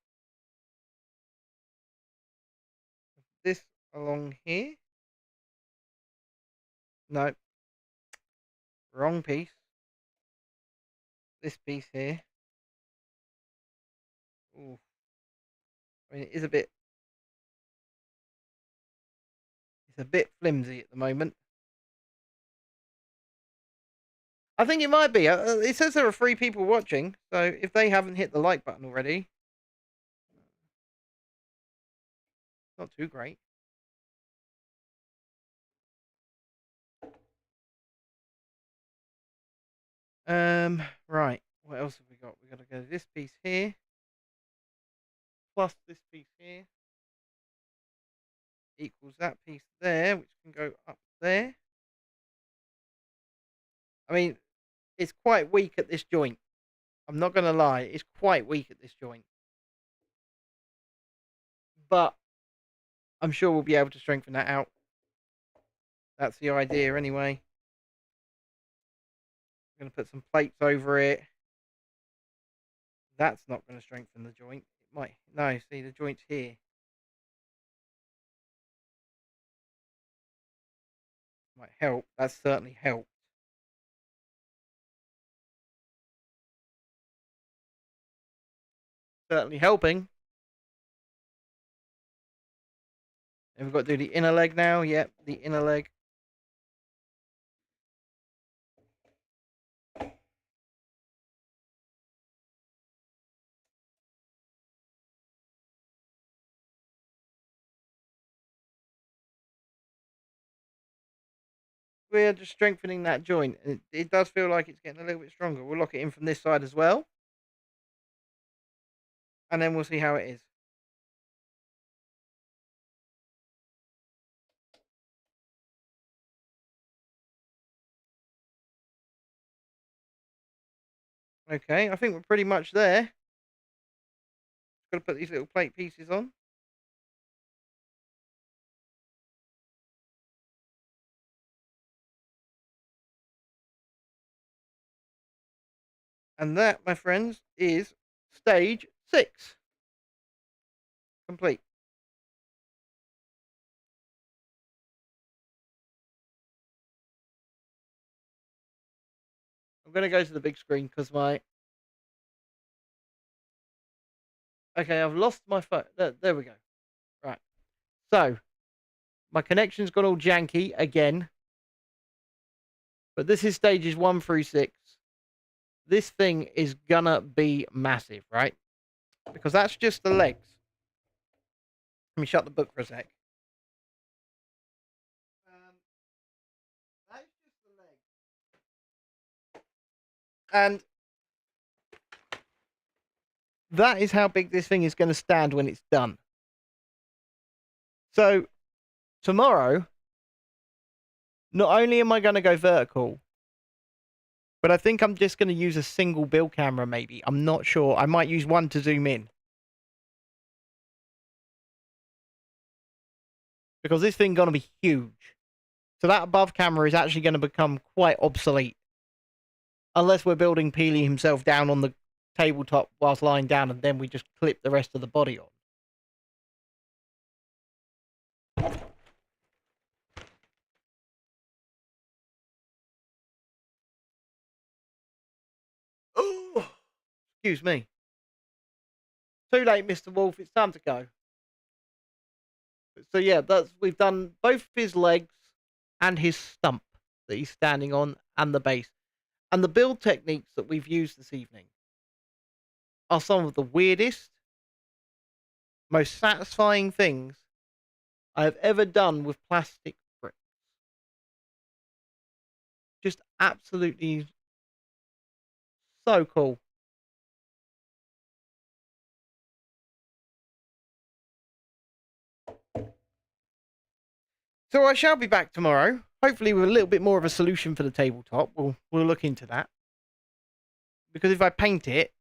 This along here. No. Wrong piece. This piece here. Ooh. I mean, it's a bit flimsy at the moment. I think it might be. It says there are 3 people watching, so if they haven't hit the like button already, not too great. Right. What else have we got? We got to go this piece here, plus this piece here, equals that piece there, which can go up there. I mean, it's quite weak at this joint. I'm not going to lie. It's quite weak at this joint. But I'm sure we'll be able to strengthen that out. That's the idea anyway. I'm going to put some plates over it. That's not going to strengthen the joint. It might. No, see, the joint's here. Might help. That's certainly helped. Certainly helping. And we've got to do the inner leg now. Yep, the inner leg. We're just strengthening that joint. It does feel like it's getting a little bit stronger. We'll lock it in from this side as well. And then we'll see how it is. Okay, I think we're pretty much there. Just got to put these little plate pieces on. And that, my friends, is stage 6. Complete. I'm going to go to the big screen because my... Okay, I've lost my phone. There we go. Right. So, my connection's gone all janky again. But this is stages 1 through 6. This thing is gonna be massive, right? Because that's just the legs. Let me shut the book for a sec. That's just the legs. And that is how big this thing is going to stand when it's done. So tomorrow, not only am I going to go vertical, but I think I'm just going to use a single bill camera maybe. I'm not sure. I might use one to zoom in. Because this thing's going to be huge. So that above camera is actually going to become quite obsolete. Unless we're building Peely himself down on the tabletop whilst lying down and then we just clip the rest of the body on. Oh, excuse me. Too late, Mr. Wolf. It's time to go. So yeah, we've done both his legs and his stump that he's standing on and the base. And the build techniques that we've used this evening are some of the weirdest, most satisfying things I have ever done with plastic bricks. Just absolutely so cool. So I shall be back tomorrow, hopefully with a little bit more of a solution for the tabletop. We'll look into that. Because if I paint it,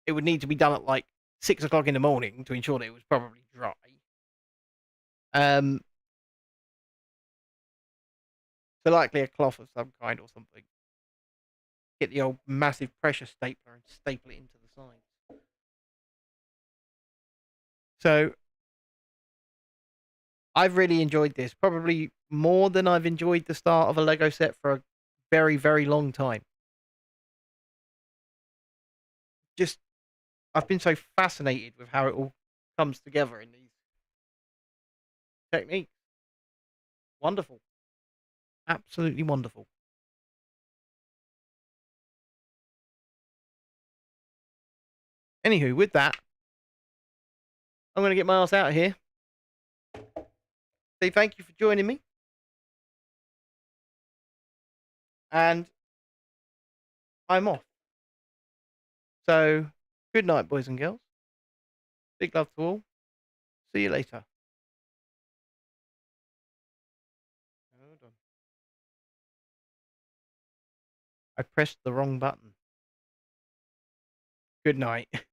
it would need to be done at like 6 o'clock in the morning to ensure that it was probably dry. So likely a cloth of some kind or something. Get the old massive pressure stapler and staple it into the sides. So I've really enjoyed this, probably more than I've enjoyed the start of a Lego set for a very, very long time. Just, I've been so fascinated with how it all comes together in these techniques. Wonderful. Absolutely wonderful. Anywho, with that, I'm going to get my ass out of here. Say thank you for joining me. And I'm off. So, good night, boys and girls. Big love to all. See you later. Hold on. I pressed the wrong button. Good night.